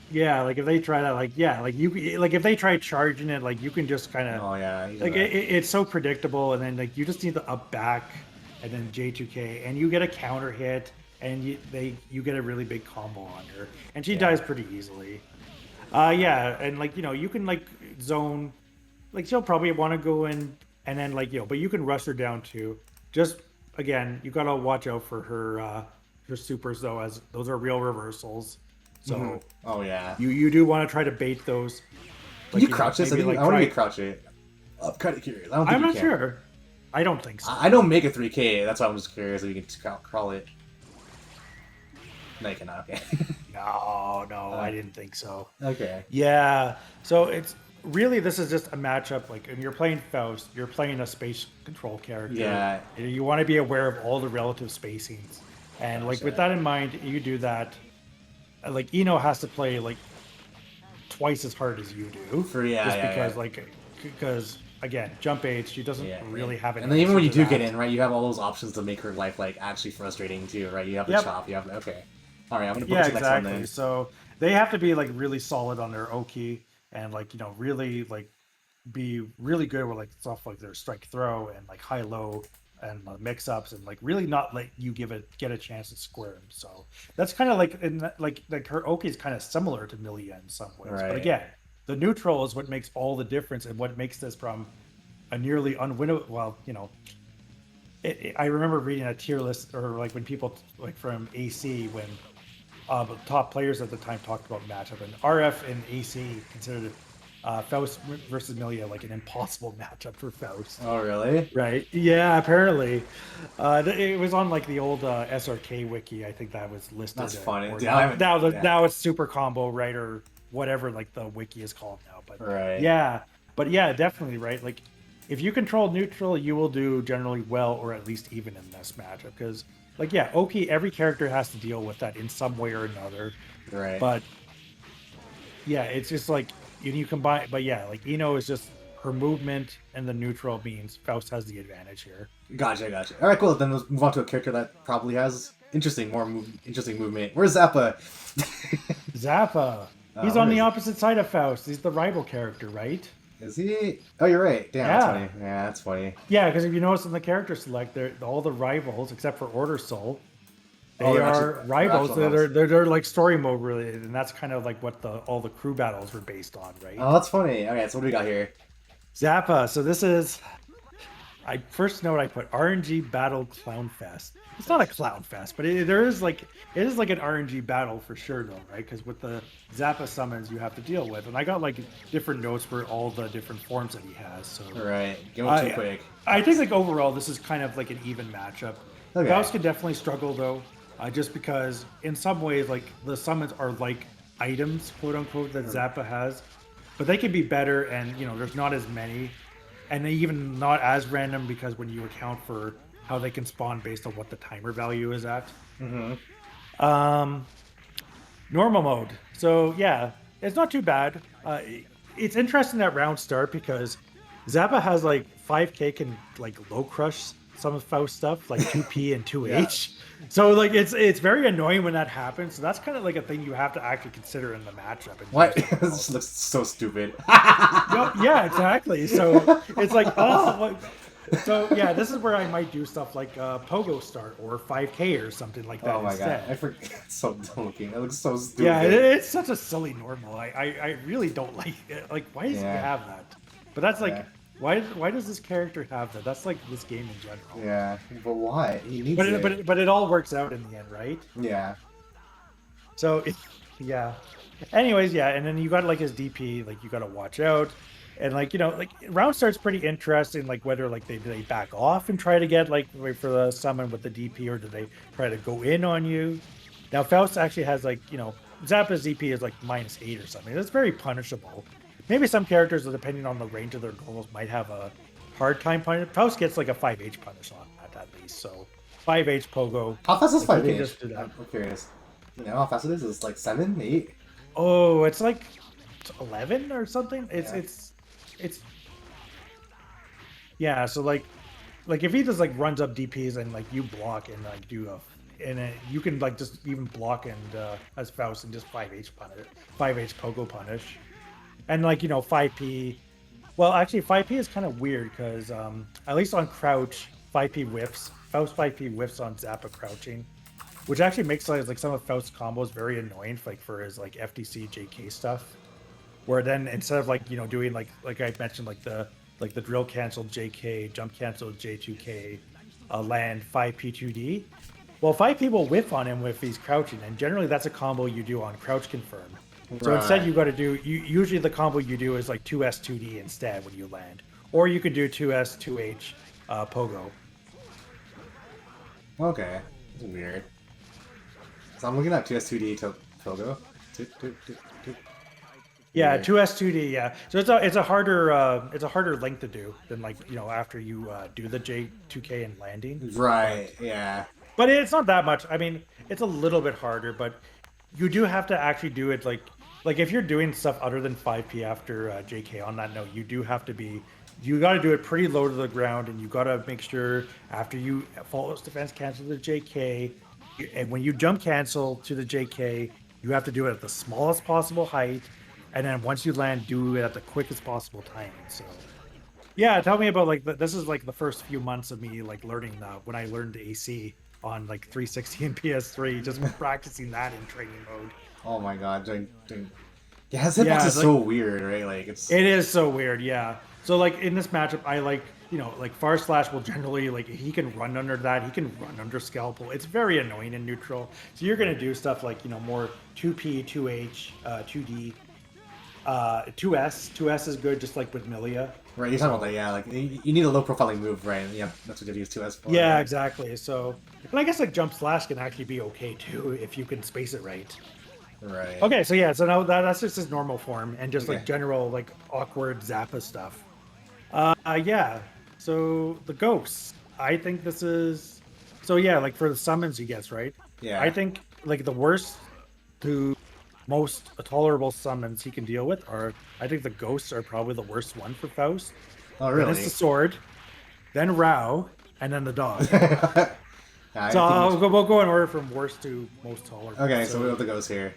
yeah, like if they try to like yeah, like like if they try charging it, like you can just kind of Oh yeah, he's like right. it's so predictable, and then like you just need the up back, and then J2K, and you get a counter hit, and you get a really big combo on her, and she Yeah. dies pretty easily. Yeah, and like you can like zone, like she'll probably want to go in, and then like but you can rush her down too. Just again, you gotta watch out for her supers though, as those are real reversals. Hmm. So Oh yeah. you do want to try to bait those, Can like you crouch this? I maybe think like I want to try. get crouch it. I'm kind of curious. I don't think I'm you not can. sure. I don't think so. I don't make a 3K. That's why I'm just curious if you can crawl it. No, you cannot. Okay. No, I didn't think so. Okay. Yeah. So it's really this is just a matchup. Like, and you're playing Faust, you're playing a space control character. Yeah. You want to be aware of all the relative spacings, and like with Gotcha. that in mind, you do that. Like Eno has to play like twice as hard as you do, For yeah, just yeah, because yeah. like because again, jump age, she doesn't Yeah, really yeah. have an And then even answer when you to do that. get in, right, you have all those options to make her life like actually frustrating too, right? You have the Yep. chop, you have okay. All right, I'm gonna book Yeah, this next one exactly. then. So they have to be like really solid on their Oki and like really like be really good with like stuff like their strike throw and like high low and mix ups and like really not let you get a chance to square him. So that's kind of like in like her Oki is kind of similar to Milia in some ways, but Right. again, the neutral is what makes all the difference and what makes this from a nearly unwinnable. Well, I remember reading a tier list or like when people like from AC when the top players at the time talked about matchup, and RF and AC considered Faust versus Milia like an impossible matchup for Faust. Oh really? Right? Yeah, apparently. It was on like the old SRK wiki. I think that was listed. That's funny. Or Dude, I haven't yeah. now it's super combo, right? Or whatever like the wiki is called now. Right. But yeah, definitely right. Like if you control neutral, you will do generally well or at least even in this matchup because like yeah, Oki, every character has to deal with that in some way or another. Right. But yeah, it's just like you combine. But yeah, like Eno is just her movement and the neutral means Faust has the advantage here. Gotcha. All right, cool. Then let's move on to a character that probably has interesting movement. Where's Zappa? Zappa, he's Where on the is he? opposite side of Faust. He's the rival character, right? Is he? Oh, you're right. Damn, that's Yeah, funny. Yeah, that's funny. yeah. Because if you notice in the character select, all the rivals except for Order Soul, Oh, they they're actually are they're rivals actual that hosts. they're like story mode related, and that's kind of like what all the crew battles were based on, right? Oh, that's funny. Okay, so what do we got here? Zappa. So this is I first note I put RNG battle clown fest. It's not a clown fest, but there is like it is like an RNG battle for sure though, right? Because with the Zappa summons you have to deal with, and I got like different notes for all the different forms that he has. So Right. Going too I quick. I think like overall this is kind of like an even matchup. Okay. Faust can definitely struggle though, just because in some ways like the summons are like items, quote unquote, that Zappa has, but they can be better, and there's not as many, and they even not as random because when you account for how they can spawn based on what the timer value is at. Mm-hmm. Um, Normal mode. So yeah, it's not too bad. It's interesting that round start because Zappa has like 5K can like low crush some of Faust stuff like 2P and Yeah. 2H. So like it's very annoying when that happens. So that's kind of like a thing you have to actually consider in the matchup and What? use to your This advantage. looks so stupid. Yeah, exactly. So it's like, oh, so yeah, this is where I might do stuff like Pogo Start or 5K or something like that Oh my god. I instead. forgot. It's so dumb looking. It looks so Yeah, stupid. it's such a silly normal. I really don't like it. Like, why does he Yeah. have that? But that's Yeah. like, why does this character have that? That's like this game in general. Yeah. But why? He needs But it, but it. it, but it all works out in the end, right? Yeah. So yeah. Anyways, yeah, and then you got like his DP, like you got to watch out, and like like round starts pretty interesting, like whether like they back off and try to get like wait for the summon with the DP, or do they try to go in on you? Now Faust actually has like Zappa's DP is like -8 or something. That's very punishable. Maybe some characters, depending on the range of their normals, might have a hard time punishing. Faust gets like a 5H punish on that at least, so 5H Pogo. How fast is Like you 5 can gauge? just do that. I'm curious. You know how fast it is? It's like 7, 8? Oh, it's like 11 or something. It's Yeah. it's it's yeah. So like if he just like runs up DPs and like you block and like do a and you can like just even block and as Faust and just 5H punish, 5H Pogo punish, and like 5P. Well, actually 5P is kind of weird because at least on crouch 5P whiffs. Faust 5P whiffs on Zappa crouching, which actually makes like some of Faust's combos very annoying, like for his like FDC JK stuff. Where then instead of like doing like I mentioned like the drill cancel JK, jump cancel J2K, land 5P2D. Well, 5P will whiff on him if he's crouching, and generally that's a combo you do on crouch confirm. So instead Right. you got to do usually the combo you do is like 2S2D instead when you land, or you could do 2S2H Pogo. Okay. That's weird. So I'm looking at 2S2D to Togo. Yeah, Weird. 2S2D. Yeah, so it's a harder length to do than like after you do the J2K and landing, but Right, yeah. it's not that much. I mean, it's a little bit harder, but you do have to actually do it like if you're doing stuff other than 5P after JK on that note, you got to do it pretty low to the ground, and you got to make sure after you false defense cancel the JK, and when you jump cancel to the JK, you have to do it at the smallest possible height, and then once you land, do it at the quickest possible timing. So yeah, tell me about like this is like the first few months of me like learning when I learned AC on like 360 and PS3, just practicing that in training mode. Oh my god, yeah, his hitbox Yeah, is so weird, right? Like it's it is so weird. Yeah. So like in this matchup, I like like Far Slash will generally like he can run under that. He can run under Scalpel. It's very annoying in neutral. So you're gonna do stuff like more 2P, 2H, 2D, 2S. 2S is good, just like with Milia. right. You're talking about that, yeah. Like you need a low profiling move, right? Yeah, that's what you use 2S for, Yeah, right? exactly. So, and I guess like jump slash can actually be okay too if you can space it right. Right. Okay, so yeah, so now that's just his normal form and just Okay. like general like awkward Zappa stuff. Yeah. So the ghosts, I think this is. So yeah, like for the summons he gets, right? I Yeah. think like the worst to most tolerable summons he can deal with are. I think the ghosts are probably the worst one for Faust. Oh Then it's really? the sword, then Rao, and then the dog. Yeah, So I think we'll go in order from worst to most tolerable. okay, so So what the goes here.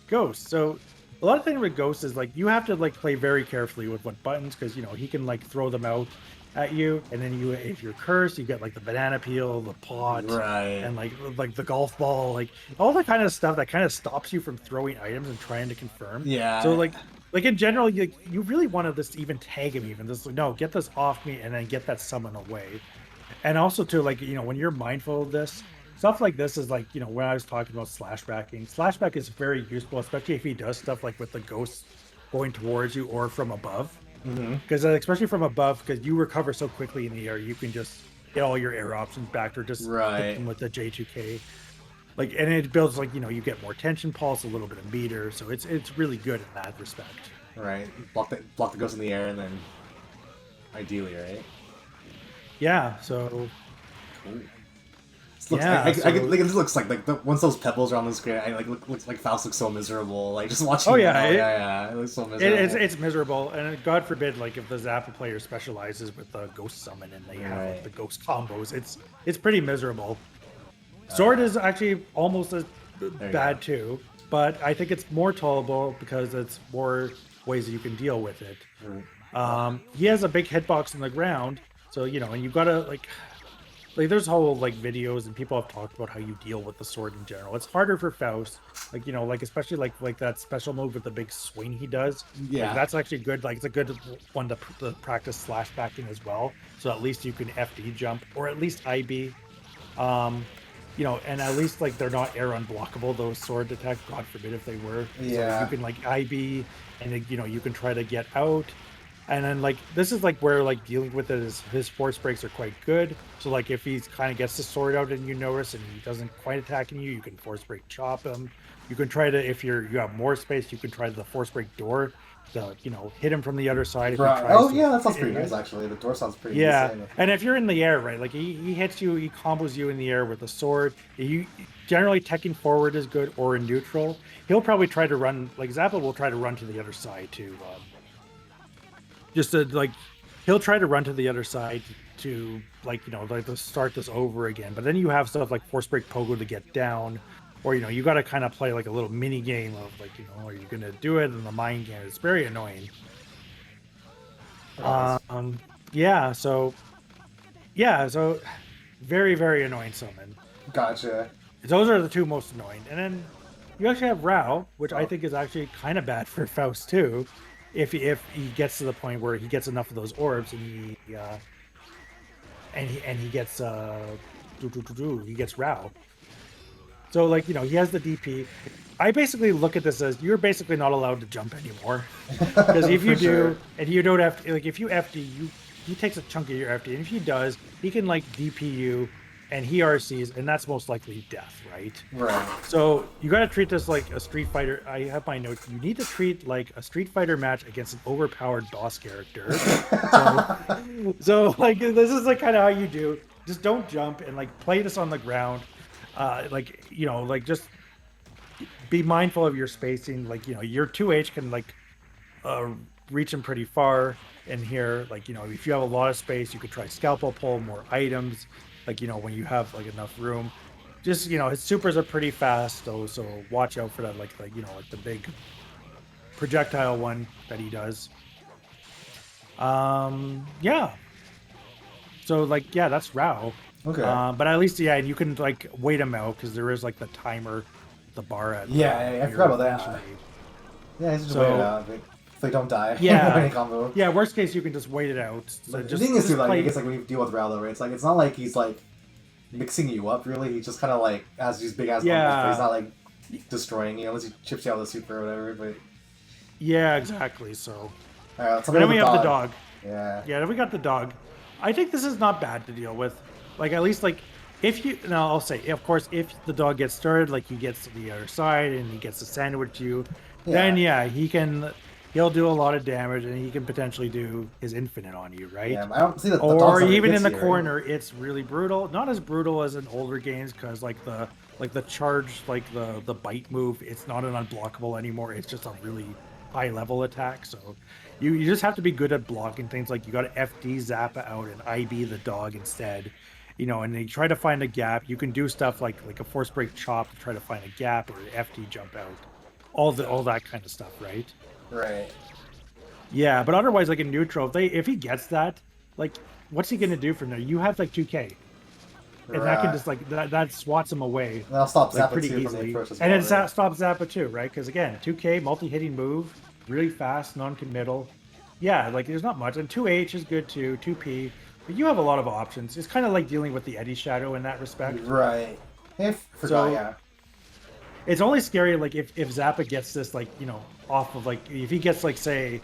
Ghost. So a lot of things with Ghost is like you have to like play very carefully with what buttons because he can like throw them out at you, and then if you're cursed, you get like the banana peel, the pot, Right. and like the golf ball, like all the kind of stuff that kind of stops you from throwing items and trying to confirm. So Yeah. like like in general, you really wanted this to even tag him, even this, like, no, get this off me, and then get that summon away. And also too, like, when you're mindful of this, stuff like this is like, when I was talking about slashback is very useful, especially if he does stuff like with the ghosts going towards you or from above. Mm-hmm. Because especially from above, because you recover so quickly in the air, you can just get all your air options back or just hit Right. them with the J2K. Like, and it builds, like, you get more tension pulse, a little bit of meter, so it's really good in that respect. Right. Block the ghost in the air, and then ideally, right? Yeah, so Cool. This looks, yeah, like this looks like once those pebbles are on the screen, looks like Faust looks so miserable. Like just watching. oh yeah, it looks so miserable. it's miserable, and God forbid, like if the Zappa player specializes with the ghost summon and they have like, Right. the ghost combos, it's pretty miserable. Sword is actually almost as bad too, but I think it's more tolerable because it's more ways that you can deal with it. He has a big hitbox on the ground, so and you've got to like there's whole like videos and people have talked about how you deal with the sword in general. It's harder for Faust, like like especially like that special move with the big swing he does. Like Yeah. that's actually good. Like it's a good one to practice slash backing as well. So at least you can FD jump or at least IB. Um, and at least like they're not air unblockable, those sword attacks, God forbid if they were. So you Yeah. can like IB and then, you can try to get out. And then like this is like where like dealing with it is his force breaks are quite good. So like if he's kind of gets the sword out and you notice and he doesn't quite attacking you, you can force break chop him. You can try to, if you have more space, you can try the force break door to hit him from the other side if he Right. tries Oh to yeah, that sounds hit pretty you. nice actually. The door sounds pretty Yeah, insane. and if you're in the air, right, like he hits you, he combos you in the air with a sword. You generally teching forward is good or in neutral. He'll probably try to run, like Zappa will try to run to the other side too. Just to like, he'll try to run to the other side to like like to start this over again. But then you have stuff like force break pogo to get down, or you got to kind of play like a little mini game of like are you gonna do it in the mind game? It's very annoying. Um, yeah, so very, very annoying summon. Gotcha. Those are the two most annoying. And then you actually have Rao, which I Oh. think is actually kind of bad for Faust too, if he gets to the point where he gets enough of those orbs and he gets he gets Rao. So like he has the DP. I basically look at this as you're basically not allowed to jump anymore because if you For do sure. and you don't have to, like if you FD he takes a chunk of your FD, and if he does, he can like DP you and he RCs, and that's most likely death, right? Right. So you got to treat this like a Street Fighter. I have my notes. You need to treat like a Street Fighter match against an overpowered boss character. So like this is like kind of how you do. Just don't jump and like play this on the ground. Like like just be mindful of your spacing. Like your 2H can like uh, reach him pretty far in here. Like if you have a lot of space, you could try scalpel pull more items. Like when you have like enough room. Just his supers are pretty fast though, so watch out for that. Like like the big projectile one that he does. Yeah. So like yeah, that's Rao. Okay. But at least yeah, and you can like wait him out because there is like the timer, the bar at Yeah, I your forgot about that. finish rate. Yeah, he's just So- wait it out. If they don't die. Yeah. Any combo. Yeah, worst case you can just wait it out. So The just, thing is, just too, like, play- I guess, like, when you deal with Raldo, right? It's not like he's, like, mixing you up, really. He just kind of, like, has these big-ass Yeah. numbers, but he's not, like, destroying you, unless he chips you out of the super or whatever, but... yeah, exactly. So Alright, let's and then we have the dog. Yeah. Yeah, then we got the dog. I think this is not bad to deal with. Like at least like if you now I'll say of course if the dog gets started, like he gets to the other side and he gets to sandwich you, then yeah he'll do a lot of damage and he can potentially do his infinite on you, right? Yeah, I don't see that the Or dog's not even gonna in the get to you, corner, it's really brutal. Not as brutal as in older games because like the charge, like the bite move, it's not an unblockable anymore. It's just a really high level attack. So you just have to be good at blocking things. Like you got to FD Zappa out and IB the dog instead. And they try to find a gap. You can do stuff like a force break chop to try to find a gap or FD jump out. All that kind of stuff, right? Right. Yeah, but otherwise, like in neutral, if he gets that, like, what's he gonna do from there? You have like 2K, and that can just like that swats him away. And I'll stop Like Zappa pretty too from the easily, approach as and well, it right? stops Zappa too, right? Because again, 2K multi-hitting move, really fast, non-committal. Yeah, like there's not much. And 2H is good too, 2P. But you have a lot of options. It's kind of like dealing with the Eddie Shadow in that respect. Right. If forgot, So yeah. it's only scary like if Zappa gets this like, off of like if he gets like say,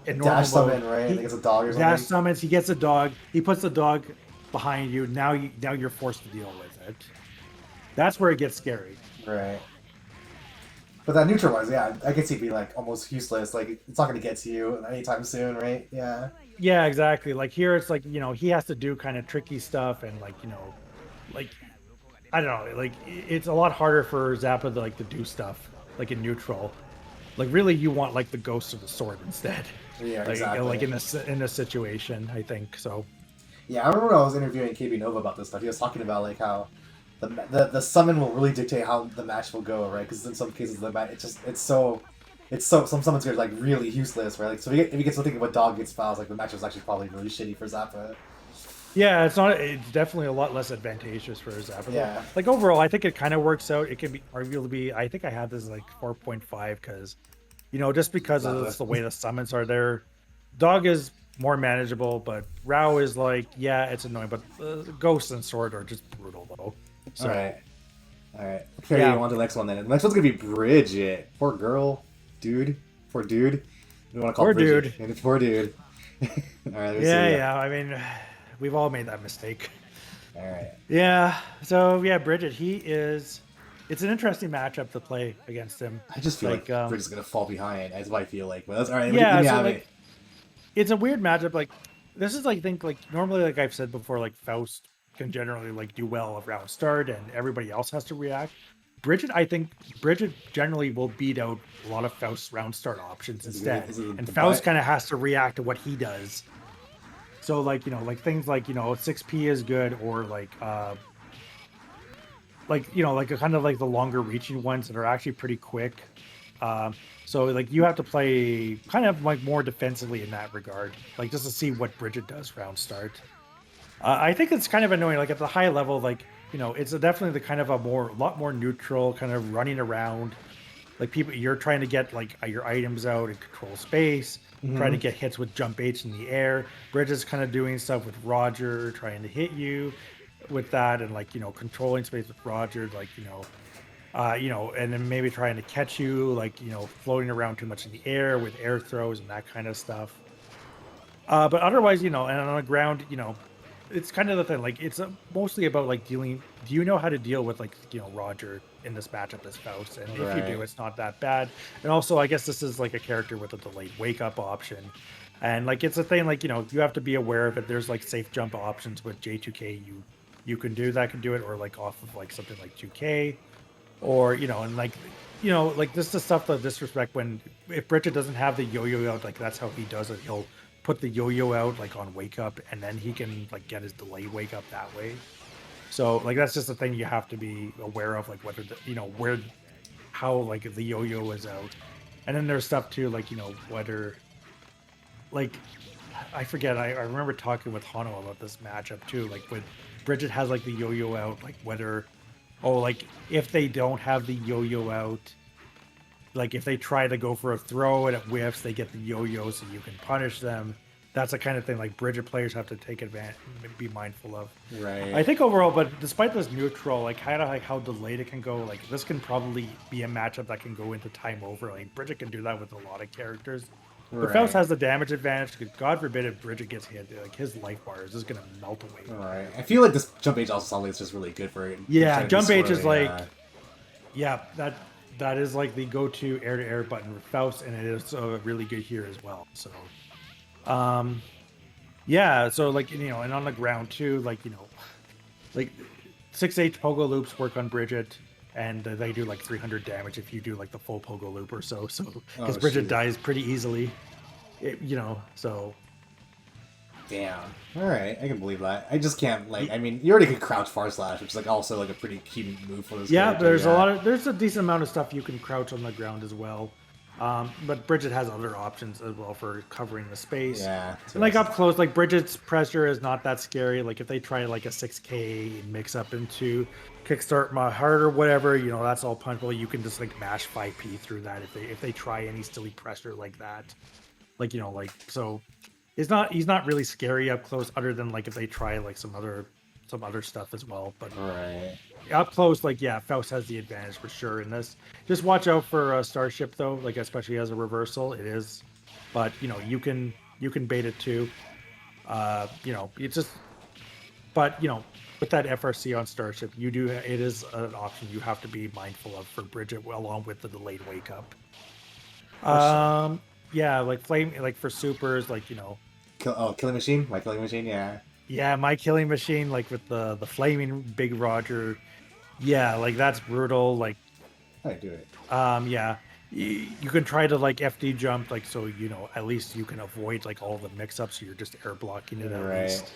in normal Dash mode, summon, right? Like he it's a dog or dash something. summons, he gets a dog, he puts the dog behind you. Now you're forced to deal with it. That's where it gets scary. Right. But that neutral wise, yeah, I could see it being like almost useless. Like it's not gonna get to you anytime soon, right? Yeah. Yeah, exactly. Like here it's like, he has to do kind of tricky stuff and like, like I don't know, like it's a lot harder for Zappa to like to do stuff like in neutral. Like really you want like the ghost of the sword instead. Yeah, Like exactly. in a situation, I think. So Yeah, I remember when I was interviewing KB Nova about this stuff. He was talking about like how the summon will really dictate how the match will go, right? Because in some cases the match it's so some summons are like really useless, right? Like so if you get to think of what dog gets fouls, like the match was actually probably really shitty for Zappa. yeah, it's definitely a lot less advantageous for Zappa though. Yeah. Like overall, I think it kind of works out. It can be arguably be I think I had this like 4.5 because just because of Zappa. the way the summons are there. Dog is more manageable, but Rao is like, yeah, it's annoying, but Ghost and Sword are just brutal though. All So right. All right. Okay, yeah, on to the next one then. The next one's gonna be Bridget. Poor girl, dude. Poor dude. We want to call poor Bridget. dude. And it's poor dude. All right. Let me Yeah, see. yeah. I mean, we've all made that mistake. All right. Yeah. So yeah, Bridget, he is. It's an interesting matchup to play against him. I just feel like Like, Bridget's gonna fall behind. That's what I feel like. But that's all right. Let yeah. me So have it. like, it's a weird matchup. Like, this is like think like normally like I've said before, like Faust can generally like do well around start, and everybody else has to react. I think Bridget generally will beat out a lot of Faust's round start options instead, Is it and the Faust butt? kind of has to react to what he does. So like like things like 6P is good, or like a kind of like the longer reaching ones that are actually pretty quick. So like you have to play kind of like more defensively in that regard, like just to see what Bridget does round start. I think it's kind of annoying. Like at the high level, like it's definitely the kind of a lot more neutral kind of running around. Like people, you're trying to get like your items out and control space, trying to Mm-hmm. get hits with jump H in the air. Bridget's kind of doing stuff with Roger, trying to hit you with that, and like controlling space with Roger, like and then maybe trying to catch you, like floating around too much in the air with air throws and that kind of stuff. But otherwise, and on the ground, it's kind of the thing. Like it's mostly about like dealing. Do you know how to deal with like Roger in this matchup as Faust? And if you do, Right. it's not that bad. And also, I guess this is like a character with a delayed wake up option, and like it's a thing. Like you have to be aware of it. There's like safe jump options with J2K. You can do that. Can do it, or like off of like something like 2K, or and like like this is stuff that disrespect when if Bridget doesn't have the yo-yo out, like that's how he does it. He'll put the yo-yo out like on wake up, and then he can like get his delay wake up that way. So like that's just a thing you have to be aware of, like whether where how like the yo-yo is out. And then there's stuff too, like whether like I forget. I remember talking with Hano about this matchup too. Like when Bridget has like the yo-yo out, like whether like if they don't have the yo-yo out, like if they try to go for a throw and it whiffs, they get the yo-yo, so you can punish them. That's the kind of thing like Bridget players have to take advantage, be mindful of. I Right. think overall, but despite this neutral, like kind of like how delayed it can go, like this can probably be a matchup that can go into time over. Like Bridget can do that with a lot of characters. But Faust Right. has the damage advantage. God forbid if Bridget gets hit, like his life bar is just gonna melt away. All right. I feel like this jump age also is just really good for it. Yeah, Trying to be jump H is swirly. like yeah, that is like the go-to air-to-air button with Faust, and it is really good here as well. So, um, yeah, so like and on the ground too, like like 6H pogo loops work on Bridget, and they do like 300 damage if you do like the full pogo loop or so. So because Oh Bridget shoot. dies pretty easily, so Damn. All right. I can believe that. I just can't like. I mean, you already could crouch far slash, which is like also like a pretty key move for this yeah, character. Yeah. there's a decent amount of stuff you can crouch on the ground as well. But Bridget has other options as well for covering the space. Yeah. And like up close, like Bridget's pressure is not that scary. Like if they try like a 6K and mix up into kickstart my heart or whatever, you know, that's all punchable. You can just like mash 5P through that if they try any silly pressure like that. Like, you know, like so he's not really scary up close other than like if they try like some other stuff as well. But Right. up close, like yeah, Faust has the advantage for sure in this. Just watch out for Starship though, like especially as a reversal, it is. But you know, you can bait it too. You know, it's just. But you know, with that FRC on Starship, you do it is an option you have to be mindful of for Bridget, along with the delayed wake up. For sure. Yeah, like flame, like for supers, like you know, Killing Machine? My Killing Machine, yeah. yeah, my killing machine, like with the flaming Big Roger. Yeah, like that's brutal. Like How do I do it? Yeah, you can try to like FD jump, like so you know at least you can avoid like all the mix-ups. So you're just air blocking it at Right. least.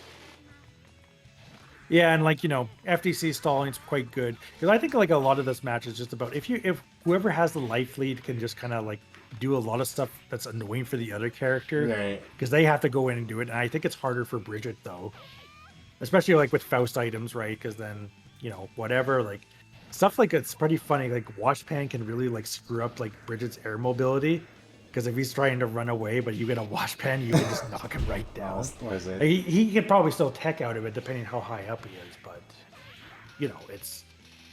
Yeah, and like you know FDC stalling is quite good because I think like a lot of this match is just about if whoever has the life lead can just kind of like do a lot of stuff that's annoying for the other character Right. because they have to go in and do it. And I think it's harder for Bridget though, especially like with Faust items, right? Because then you know whatever like stuff like it's pretty funny. Like Washpan can really like screw up like Bridget's air mobility because if he's trying to run away, but you get a Washpan, you can just knock him right down. What is it? Like, he could probably still tech out of it depending how high up he is, but you know it's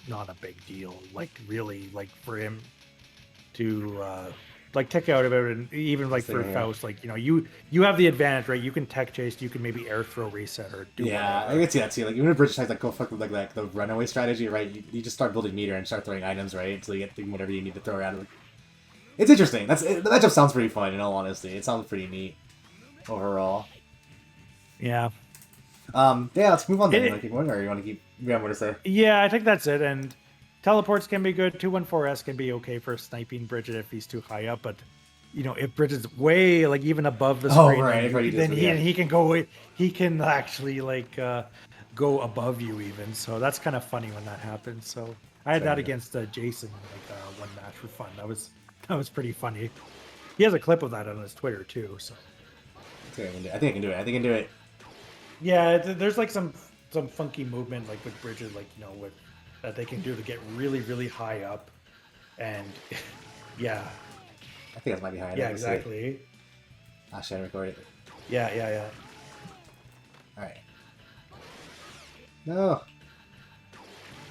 not a big deal. Like really, like for him to like tech out of it, and even like for Faust, like you know you have the advantage, right? You can tech chase, you can maybe air throw reset or do Yeah, whatever. I can see that too. Like even if Bridget tries like go fuck with like the runaway strategy, right? You just start building meter and start throwing items, right? Until you get whatever you need to throw around. Like, it's interesting. The matchup sounds pretty fun. In all honesty, it sounds pretty neat overall. Yeah. Yeah, let's move on then. You It, want to keep going, or you want to keep? You have more to say? yeah, I think that's it. And teleports can be good. 214S can be okay for sniping Bridget if he's too high up, but you know, if Bridget's way like even above the Oh screen, right, then he can go. He can actually like go above you even. So that's kind of funny when that happens. So I had that against Jason like one match for fun. That was pretty funny. He has a clip of that on his Twitter too. So I think I can do it. I think I can do it. yeah, there's like some funky movement like with Bridget, like you know with that they can do to get really high up, and yeah, I think that might be high. yeah, exactly. Actually, I record it. Yeah. All right. No.